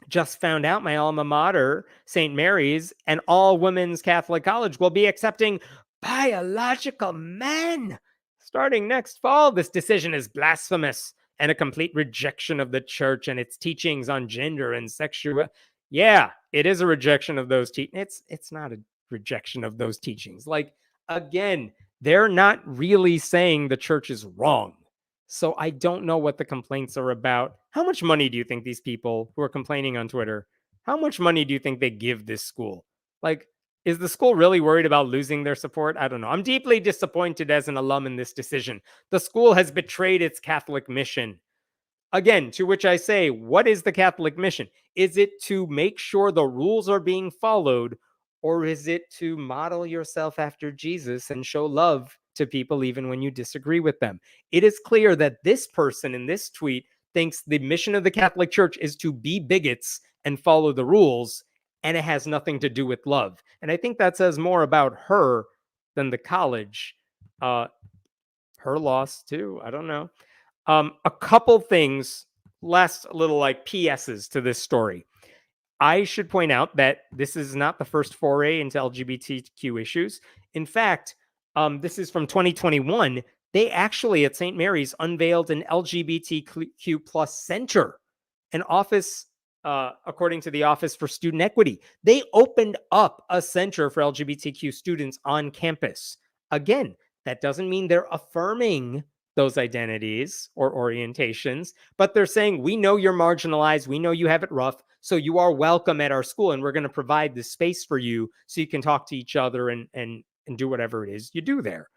Just found out my alma mater, St. Mary's, an all-women's Catholic college, will be accepting biological men starting next fall. This decision is blasphemous and a complete rejection of the church and its teachings on gender and sexuality. Yeah, it is a rejection of those teachings. It's not a rejection of those teachings. Like, again, they're not really saying the church is wrong. So I don't know what the complaints are about. How much money do you think these people who are complaining on Twitter, how much money do you think they give this school? Like, is the school really worried about losing their support? I don't know. I'm deeply disappointed as an alum in this decision. The school has betrayed its Catholic mission. Again, to which I say, what is the Catholic mission? Is it to make sure the rules are being followed, or is it to model yourself after Jesus and show love to people even when you disagree with them? It is clear that this person in this tweet thinks the mission of the Catholic Church is to be bigots and follow the rules, and it has nothing to do with love. And I think that says more about her than the college. Her loss too. I don't know. A couple things, last little like PSs to this story. I should point out that this is not the first foray into LGBTQ issues. In fact, this is from 2021. They actually at St. Mary's unveiled an LGBTQ plus center, an office, according to the Office for Student Equity. They opened up a center for LGBTQ students on campus. Again, that doesn't mean they're affirming those identities or orientations, but they're saying, we know you're marginalized, we know you have it rough, so you are welcome at our school, and we're going to provide this space for you so you can talk to each other and do whatever it is you do there.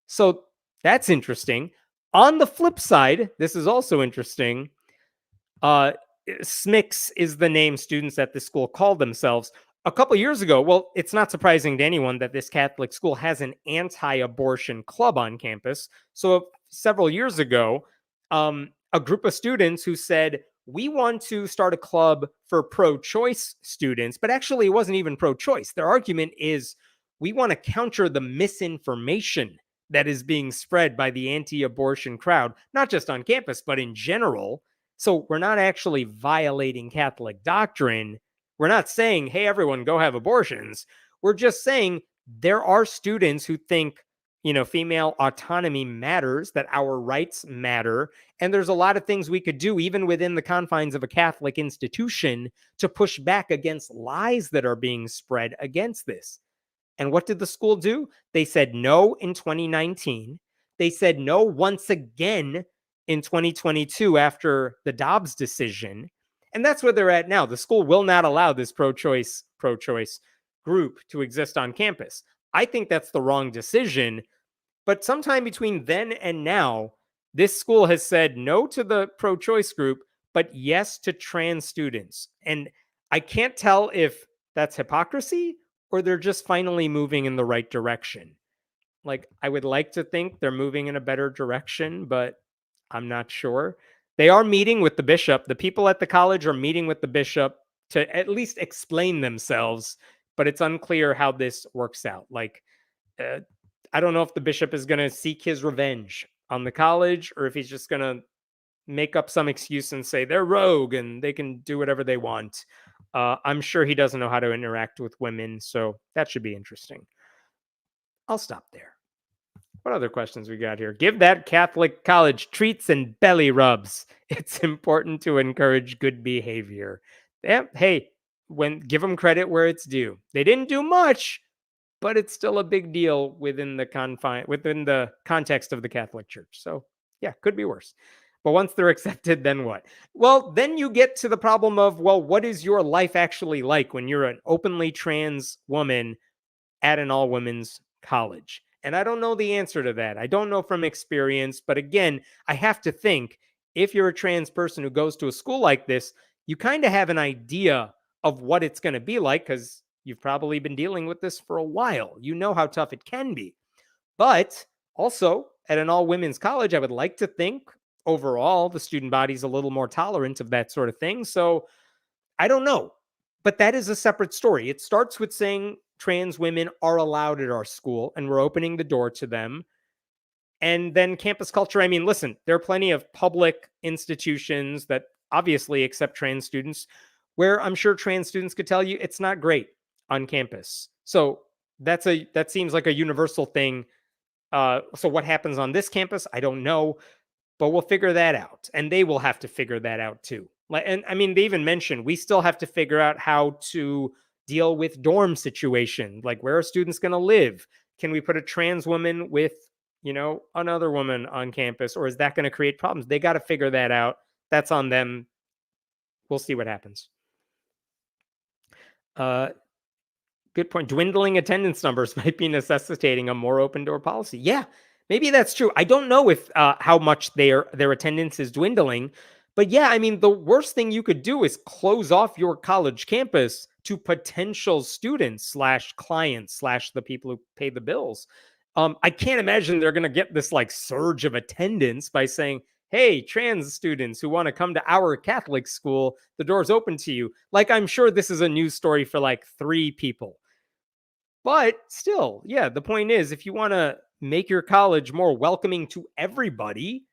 So that's interesting. On the flip side, this is also interesting. SMICS is the name students at this school call themselves. A couple years ago, well, it's not surprising to anyone that this Catholic school has an anti-abortion club on campus. So several years ago, a group of students who said, we want to start a club for pro-choice students, but actually it wasn't even pro-choice. Their argument is, we want to counter the misinformation that is being spread by the anti-abortion crowd, not just on campus, but in general. So we're not actually violating Catholic doctrine. We're not saying, hey, everyone, go have abortions. We're just saying there are students who think, female autonomy matters, that our rights matter. And there's a lot of things we could do, even within the confines of a Catholic institution, to push back against lies that are being spread against this. And what did the school do? They said no in 2019. They said no once again in 2022 after the Dobbs decision. And that's where they're at now. The school will not allow this pro-choice group to exist on campus. I think that's the wrong decision. But sometime between then and now, this school has said no to the pro-choice group, but yes to trans students. And I can't tell if that's hypocrisy or they're just finally moving in the right direction. Like, I would like to think they're moving in a better direction, but I'm not sure. They are meeting with the bishop. The people at the college are meeting with the bishop to at least explain themselves, but it's unclear how this works out. Like, uh, I don't know if the bishop is going to seek his revenge on the college or if he's just going to make up some excuse and say they're rogue and they can do whatever they want. I'm sure he doesn't know how to interact with women, so that should be interesting. I'll stop there. What other questions we got here? Give that Catholic college treats and belly rubs. It's important to encourage good behavior. Yeah, hey, give them credit where it's due. They didn't do much, but it's still a big deal within the context of the Catholic Church. So yeah, could be worse. But once they're accepted, then what? Well, then you get to the problem of, well, what is your life actually like when you're an openly trans woman at an all-women's college? And I don't know the answer to that. I don't know from experience, but again, I have to think if you're a trans person who goes to a school like this, you kind of have an idea of what it's going to be like because you've probably been dealing with this for a while. You know how tough it can be. But also, at an all-women's college, I would like to think overall the student body's a little more tolerant of that sort of thing. So I don't know. But that is a separate story. It starts with saying trans women are allowed at our school and we're opening the door to them. And then campus culture. I mean, listen, there are plenty of public institutions that obviously accept trans students where I'm sure trans students could tell you it's not great on campus. So that seems like a universal thing. So what happens on this campus, I don't know, but we'll figure that out. And they will have to figure that out too. And I mean, they even mentioned we still have to figure out how to deal with dorm situation. Like, where are students going to live? Can we put a trans woman with, another woman on campus, or is that going to create problems? They got to figure that out. That's on them. We'll see what happens. Good point. Dwindling attendance numbers might be necessitating a more open door policy. Yeah, maybe that's true. I don't know if how much their attendance is dwindling, but yeah, I mean, the worst thing you could do is close off your college campus to potential students / clients / the people who pay the bills. I can't imagine they're going to get this like surge of attendance by saying, hey, trans students who want to come to our Catholic school, the door's open to you. Like, I'm sure this is a news story for like 3 people. But still, yeah, the point is, if you want to make your college more welcoming to everybody,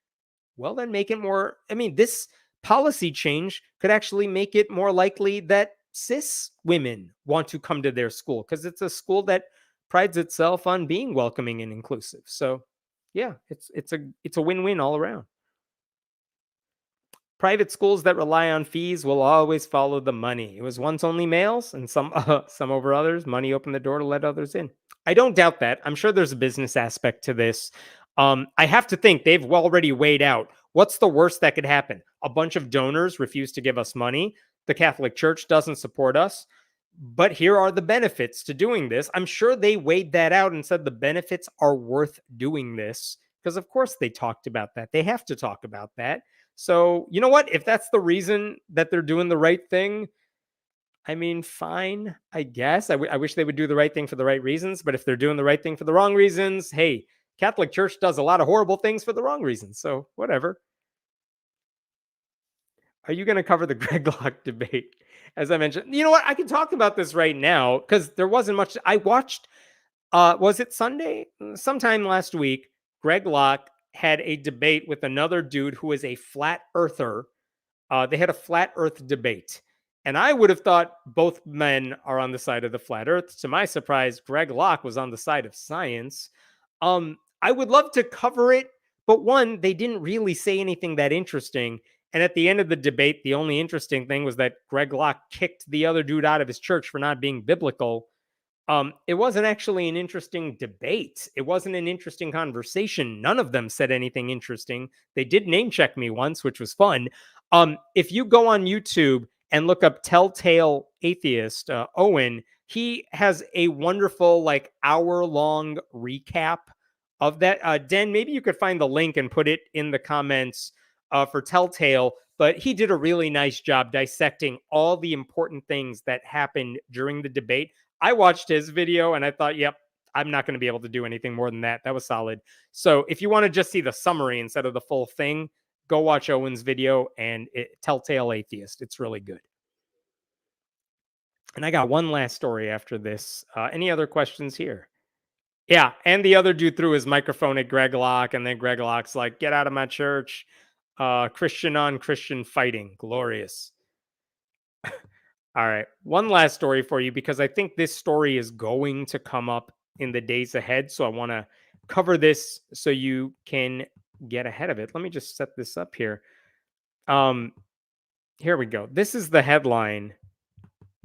well, then make it more. I mean, this policy change could actually make it more likely that cis women want to come to their school because it's a school that prides itself on being welcoming and inclusive. So, yeah, it's a win-win all around. Private schools that rely on fees will always follow the money. It was once only males, and some over others. Money opened the door to let others in. I don't doubt that. I'm sure there's a business aspect to this. I have to think they've already weighed out what's the worst that could happen. A bunch of donors refuse to give us money. The Catholic Church doesn't support us. But here are the benefits to doing this. I'm sure they weighed that out and said the benefits are worth doing this because, of course, they talked about that. They have to talk about that. So, you know what? If that's the reason that they're doing the right thing, I mean, fine, I guess. I wish they would do the right thing for the right reasons. But if they're doing the right thing for the wrong reasons, hey, Catholic Church does a lot of horrible things for the wrong reasons. So whatever. Are you going to cover the Greg Locke debate? As I mentioned, you know what? I can talk about this right now because there wasn't much. I watched, was it Sunday? Sometime last week, Greg Locke had a debate with another dude who is a flat earther. They had a flat earth debate. And I would have thought both men are on the side of the flat earth. To my surprise, Greg Locke was on the side of science. I would love to cover it, but one, they didn't really say anything that interesting. And at the end of the debate, the only interesting thing was that Greg Locke kicked the other dude out of his church for not being biblical. It wasn't actually an interesting debate. It wasn't an interesting conversation. None of them said anything interesting. They did name check me once, which was fun. If you go on YouTube and look up Telltale Atheist, Owen, he has a wonderful like hour-long recap of that. Den, maybe you could find the link and put it in the comments for Telltale. But he did a really nice job dissecting all the important things that happened during the debate. I watched his video and I thought, yep, I'm not going to be able to do anything more than that. That was solid. So if you want to just see the summary instead of the full thing, go watch Owen's video and Telltale Atheist. It's really good. And I got one last story after this. Any other questions here? Yeah, and the other dude threw his microphone at Greg Locke, and then Greg Locke's like, get out of my church. Christian on Christian fighting. Glorious. All right. One last story for you, because I think this story is going to come up in the days ahead. So I want to cover this so you can get ahead of it. Let me just set this up here. Here we go. This is the headline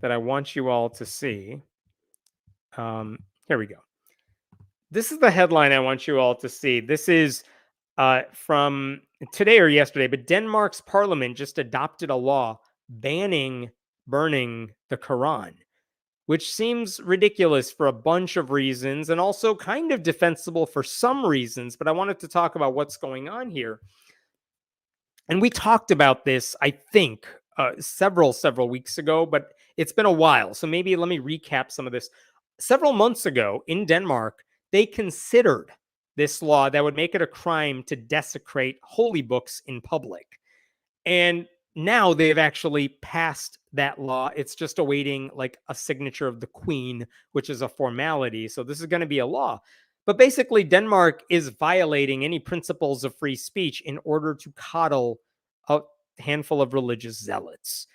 that I want you all to see. Here we go. This is the headline I want you all to see. This is from today or yesterday, but Denmark's parliament just adopted a law banning burning the Quran, which seems ridiculous for a bunch of reasons and also kind of defensible for some reasons. But I wanted to talk about what's going on here. And we talked about this, I think, several weeks ago, but it's been a while. So maybe let me recap some of this. Several months ago in Denmark, they considered this law that would make it a crime to desecrate holy books in public. And now they've actually passed that law. It's just awaiting like a signature of the Queen, which is a formality. So this is going to be a law. But basically, Denmark is violating any principles of free speech in order to coddle a handful of religious zealots.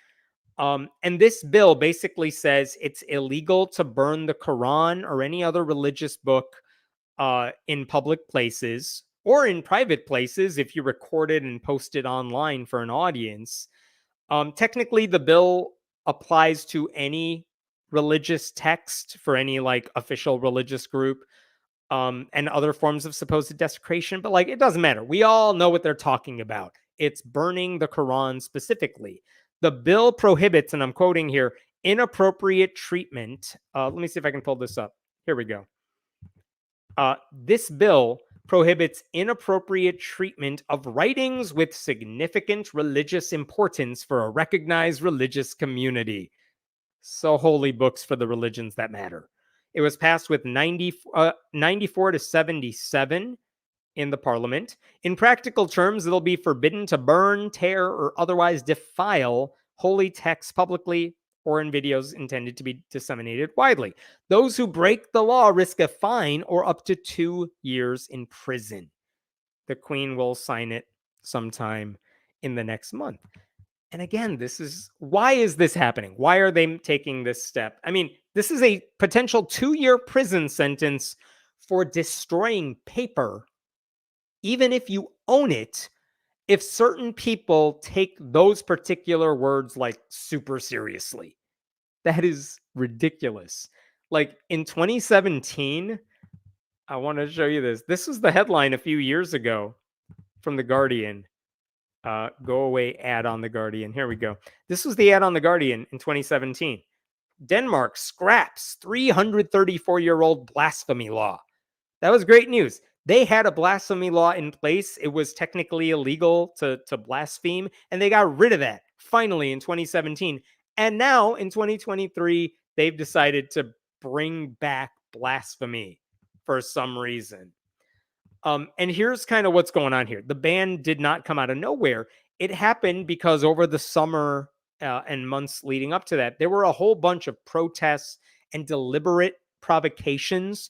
And this bill basically says it's illegal to burn the Quran or any other religious book in public places or in private places if you record it and post it online for an audience. Technically, the bill applies to any religious text for any like official religious group and other forms of supposed desecration. But like, it doesn't matter. We all know what they're talking about. It's burning the Quran specifically. The bill prohibits, and I'm quoting here, inappropriate treatment. Let me see if I can pull this up. Here we go. This bill prohibits inappropriate treatment of writings with significant religious importance for a recognized religious community. So holy books for the religions that matter. It was passed with 94 to 77 in the parliament. In practical terms, it'll be forbidden to burn, tear, or otherwise defile holy texts publicly or in videos intended to be disseminated widely. Those who break the law risk a fine or up to 2 years in prison. The Queen will sign it sometime in the next month. And again, why is this happening? Why are they taking this step? I mean, this is a potential 2-year prison sentence for destroying paper, even if you own it, if certain people take those particular words like super seriously. That is ridiculous. Like in 2017, I want to show you this. This was the headline a few years ago from The Guardian. Go away ad on The Guardian. Here we go. This was the ad on The Guardian in 2017. Denmark scraps 334-year-old blasphemy law. That was great news. They had a blasphemy law in place. It was technically illegal to blaspheme, and they got rid of that finally in 2017. And now in 2023, they've decided to bring back blasphemy for some reason. And here's kind of what's going on here. The ban did not come out of nowhere. It happened because over the summer and months leading up to that, there were a whole bunch of protests and deliberate provocations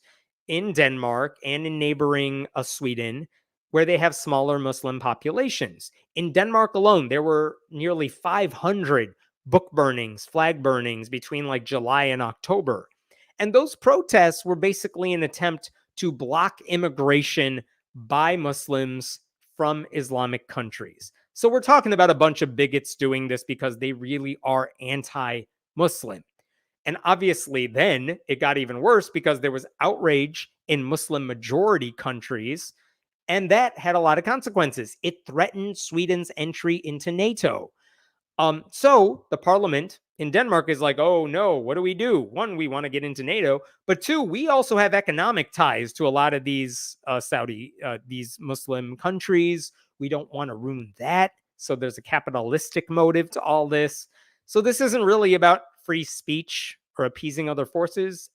in Denmark and in neighboring Sweden, where they have smaller Muslim populations. In Denmark alone, there were nearly 500 book burnings, flag burnings between like July and October. And those protests were basically an attempt to block immigration by Muslims from Islamic countries. So we're talking about a bunch of bigots doing this because they really are anti-Muslim. And obviously then it got even worse because there was outrage in Muslim majority countries, and that had a lot of consequences. It threatened Sweden's entry into NATO. So the parliament in Denmark is like, oh no, what do we do? One, we want to get into NATO, but two, we also have economic ties to a lot of these these Muslim countries. We don't want to ruin that. So there's a capitalistic motive to all this. So this isn't really about free speech or appeasing other forces,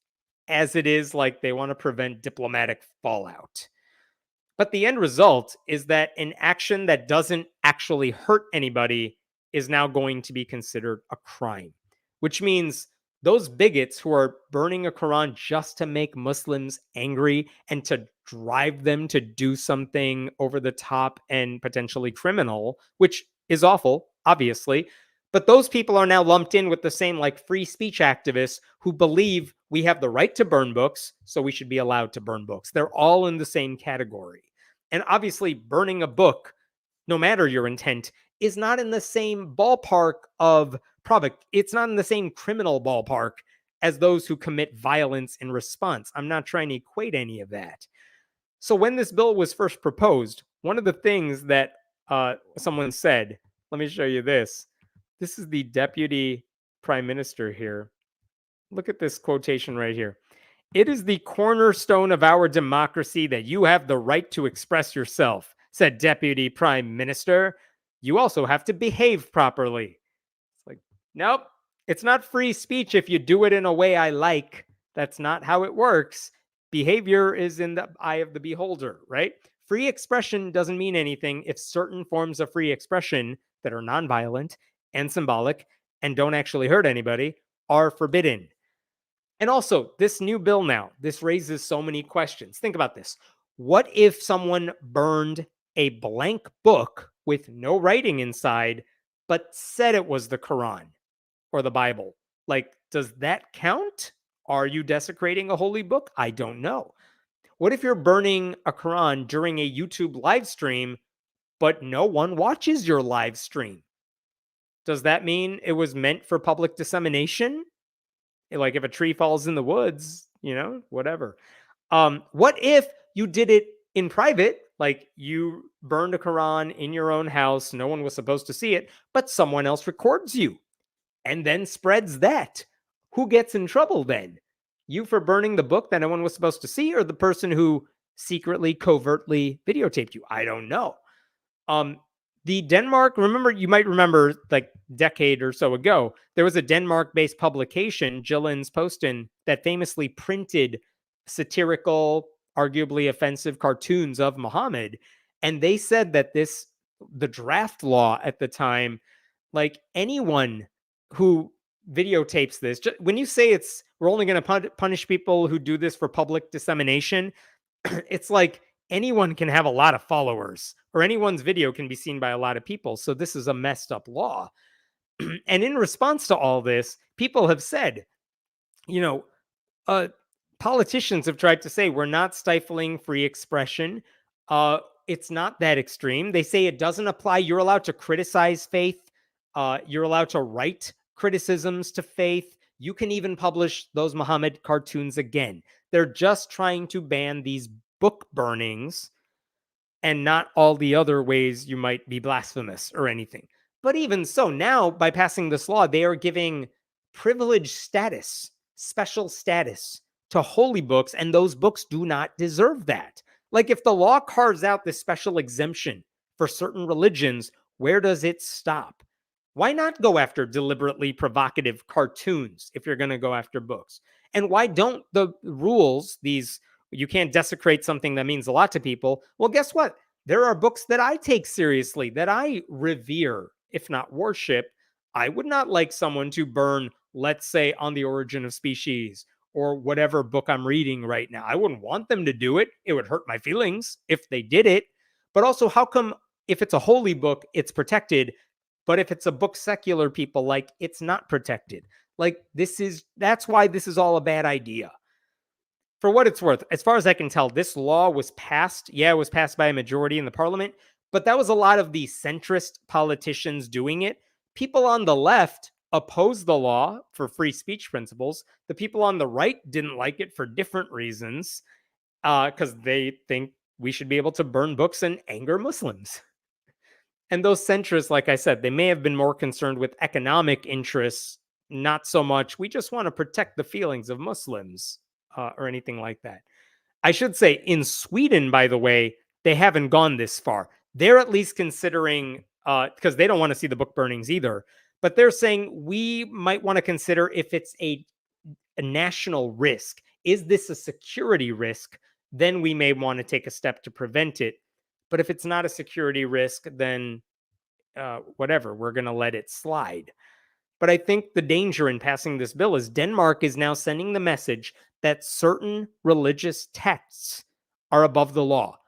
as it is like they want to prevent diplomatic fallout. But the end result is that an action that doesn't actually hurt anybody is now going to be considered a crime, which means those bigots who are burning a Quran just to make Muslims angry and to drive them to do something over the top and potentially criminal, which is awful, obviously. But those people are now lumped in with the same like free speech activists who believe we have the right to burn books, so we should be allowed to burn books. They're all in the same category. And obviously, burning a book, no matter your intent, is not in the same ballpark of product. It's not in the same criminal ballpark as those who commit violence in response. I'm not trying to equate any of that. So when this bill was first proposed, one of the things that someone said, let me show you this. This is the deputy prime minister here. Look at this quotation right here. It is the cornerstone of our democracy that you have the right to express yourself, said Deputy Prime Minister. You also have to behave properly. It's like, nope, it's not free speech if you do it in a way I like. That's not how it works. Behavior is in the eye of the beholder, right? Free expression doesn't mean anything if certain forms of free expression that are nonviolent and symbolic and don't actually hurt anybody are forbidden. And also, this new bill now, this raises so many questions. Think about this. What if someone burned a blank book with no writing inside, but said it was the Quran or the Bible? Like, does that count? Are you desecrating a holy book? I don't know. What if you're burning a Quran during a YouTube live stream, but no one watches your live stream? Does that mean it was meant for public dissemination? Like if a tree falls in the woods, whatever. What if you did it in private, like you burned a Quran in your own house, no one was supposed to see it, but someone else records you and then spreads that? Who gets in trouble then? You for burning the book that no one was supposed to see, or the person who secretly, covertly videotaped you? I don't know. The Denmark, you might remember like decade or so ago, there was a Denmark-based publication, Jyllands Posten, that famously printed satirical, arguably offensive cartoons of Muhammad. And they said that the draft law at the time, like anyone who videotapes this, when you say we're only going to punish people who do this for public dissemination, it's like anyone can have a lot of followers or anyone's video can be seen by a lot of people. So this is a messed up law. And in response to all this, people have said, politicians have tried to say we're not stifling free expression. It's not that extreme. They say it doesn't apply. You're allowed to criticize faith. You're allowed to write criticisms to faith. You can even publish those Muhammad cartoons again. They're just trying to ban these book burnings and not all the other ways you might be blasphemous or anything. But even so, now by passing this law, they are giving privileged status, special status to holy books, and those books do not deserve that. Like if the law carves out this special exemption for certain religions, where does it stop? Why not go after deliberately provocative cartoons if you're going to go after books? And why don't the rules, you can't desecrate something that means a lot to people? Well, guess what? There are books that I take seriously, that I revere, if not worship. I would not like someone to burn, let's say, On the Origin of Species or whatever book I'm reading right now. I wouldn't want them to do it. It would hurt my feelings if they did it. But also, how come if it's a holy book, it's protected, but if it's a book secular people like, it's not protected? Like that's why this is all a bad idea. For what it's worth, as far as I can tell, this law was passed. Yeah, it was passed by a majority in the parliament, but that was a lot of the centrist politicians doing it. People on the left opposed the law for free speech principles. The people on the right didn't like it for different reasons, because they think we should be able to burn books and anger Muslims. And those centrists, like I said, they may have been more concerned with economic interests not so much, we just want to protect the feelings of Muslims or anything like that. I should say in Sweden, by the way, they haven't gone this far. They're at least considering, because they don't want to see the book burnings either, but they're saying we might want to consider if it's a national risk. Is this a security risk? Then we may want to take a step to prevent it. But if it's not a security risk, then whatever, we're going to let it slide. But I think the danger in passing this bill is Denmark is now sending the message that certain religious texts are above the law.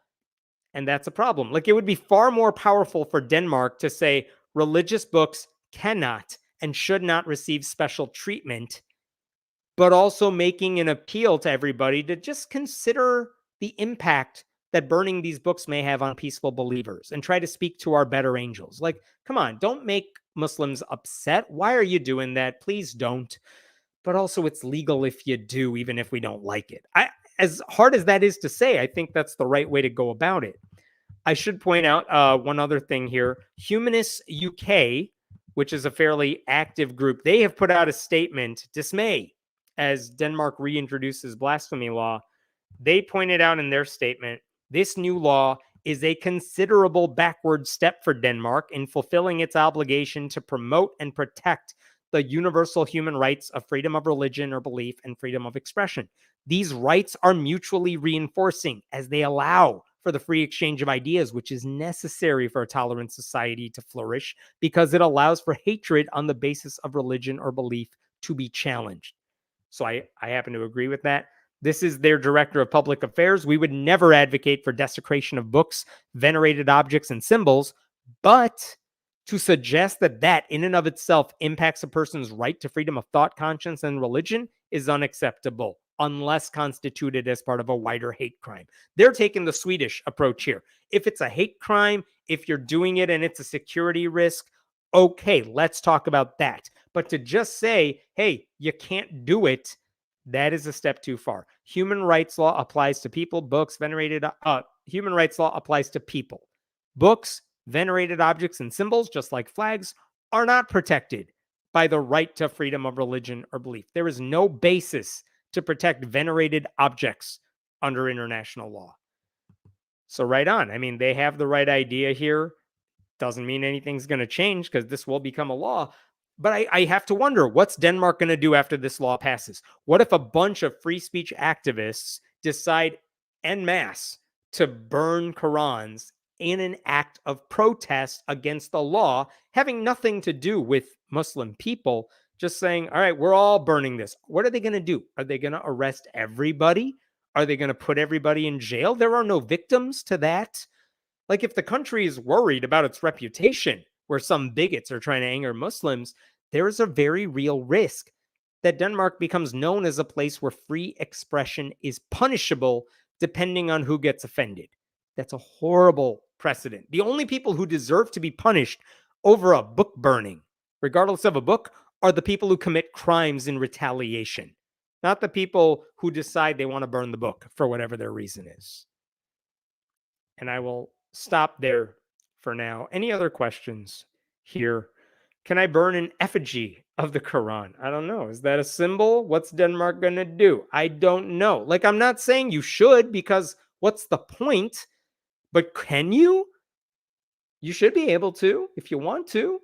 And that's a problem. Like, it would be far more powerful for Denmark to say religious books cannot and should not receive special treatment, but also making an appeal to everybody to just consider the impact that burning these books may have on peaceful believers and try to speak to our better angels. Like, come on, don't make Muslims upset. Why are you doing that? Please don't. But also, it's legal if you do, even if we don't like it. As hard as that is to say, I think that's the right way to go about it. I should point out one other thing here. Humanists UK, which is a fairly active group, they have put out a statement, dismay, as Denmark reintroduces blasphemy law. They pointed out in their statement, this new law is a considerable backward step for Denmark in fulfilling its obligation to promote and protect the universal human rights of freedom of religion or belief and freedom of expression. These rights are mutually reinforcing as they allow for the free exchange of ideas, which is necessary for a tolerant society to flourish because it allows for hatred on the basis of religion or belief to be challenged. So I happen to agree with that. This is their director of public affairs. We would never advocate for desecration of books, venerated objects, and symbols, but to suggest that that in and of itself impacts a person's right to freedom of thought, conscience, and religion is unacceptable unless constituted as part of a wider hate crime. They're taking the Swedish approach here. If it's a hate crime, if you're doing it and it's a security risk, okay, let's talk about that. But to just say, hey, you can't do it, that is a step too far. Human rights law applies to people, books, venerated, human rights law applies to people. Books, venerated objects, and symbols, just like flags, are not protected by the right to freedom of religion or belief. There is no basis to protect venerated objects under international law. So right on. I mean, they have the right idea here. Doesn't mean anything's going to change because this will become a law. But I have to wonder, what's Denmark going to do after this law passes? What if a bunch of free speech activists decide en masse to burn Qurans in an act of protest against the law, having nothing to do with Muslim people, just saying, all right, we're all burning this. What are they going to do? Are they going to arrest everybody? Are they going to put everybody in jail? There are no victims to that. Like, if the country is worried about its reputation, where some bigots are trying to anger Muslims, there is a very real risk that Denmark becomes known as a place where free expression is punishable depending on who gets offended. That's a horrible precedent. The only people who deserve to be punished over a book burning, regardless of a book, are the people who commit crimes in retaliation, not the people who decide they want to burn the book for whatever their reason is. And I will stop there for now. Any other questions here? Can I burn an effigy of the Quran? I don't know. Is that a symbol? What's Denmark going to do? I don't know. Like, I'm not saying you should, because what's the point? But can you? You should be able to if you want to.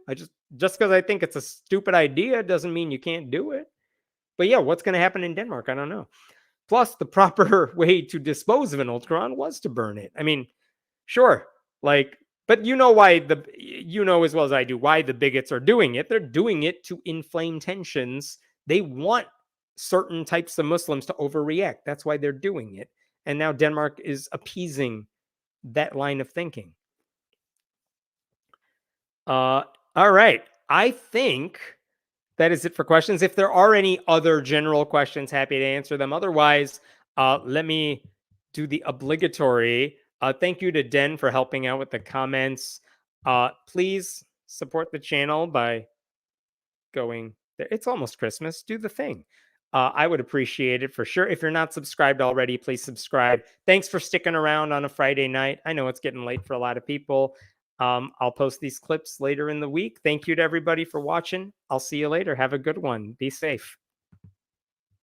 Just because I think it's a stupid idea doesn't mean you can't do it. But yeah, what's going to happen in Denmark? I don't know. Plus, the proper way to dispose of an old Quran was to burn it. I mean, sure, like, but you know as well as I do why the bigots are doing it. They're doing it to inflame tensions. They want certain types of Muslims to overreact. That's why they're doing it. And now Denmark is appeasing that line of thinking. All right. I think that is it for questions. If there are any other general questions, happy to answer them. Otherwise, let me do the obligatory. Thank you to Den for helping out with the comments. Please support the channel by going there. It's almost Christmas. Do the thing. I would appreciate it for sure. If you're not subscribed already, please subscribe. Thanks for sticking around on a Friday night. I know it's getting late for a lot of people. I'll post these clips later in the week. Thank you to everybody for watching. I'll see you later. Have a good one. Be safe.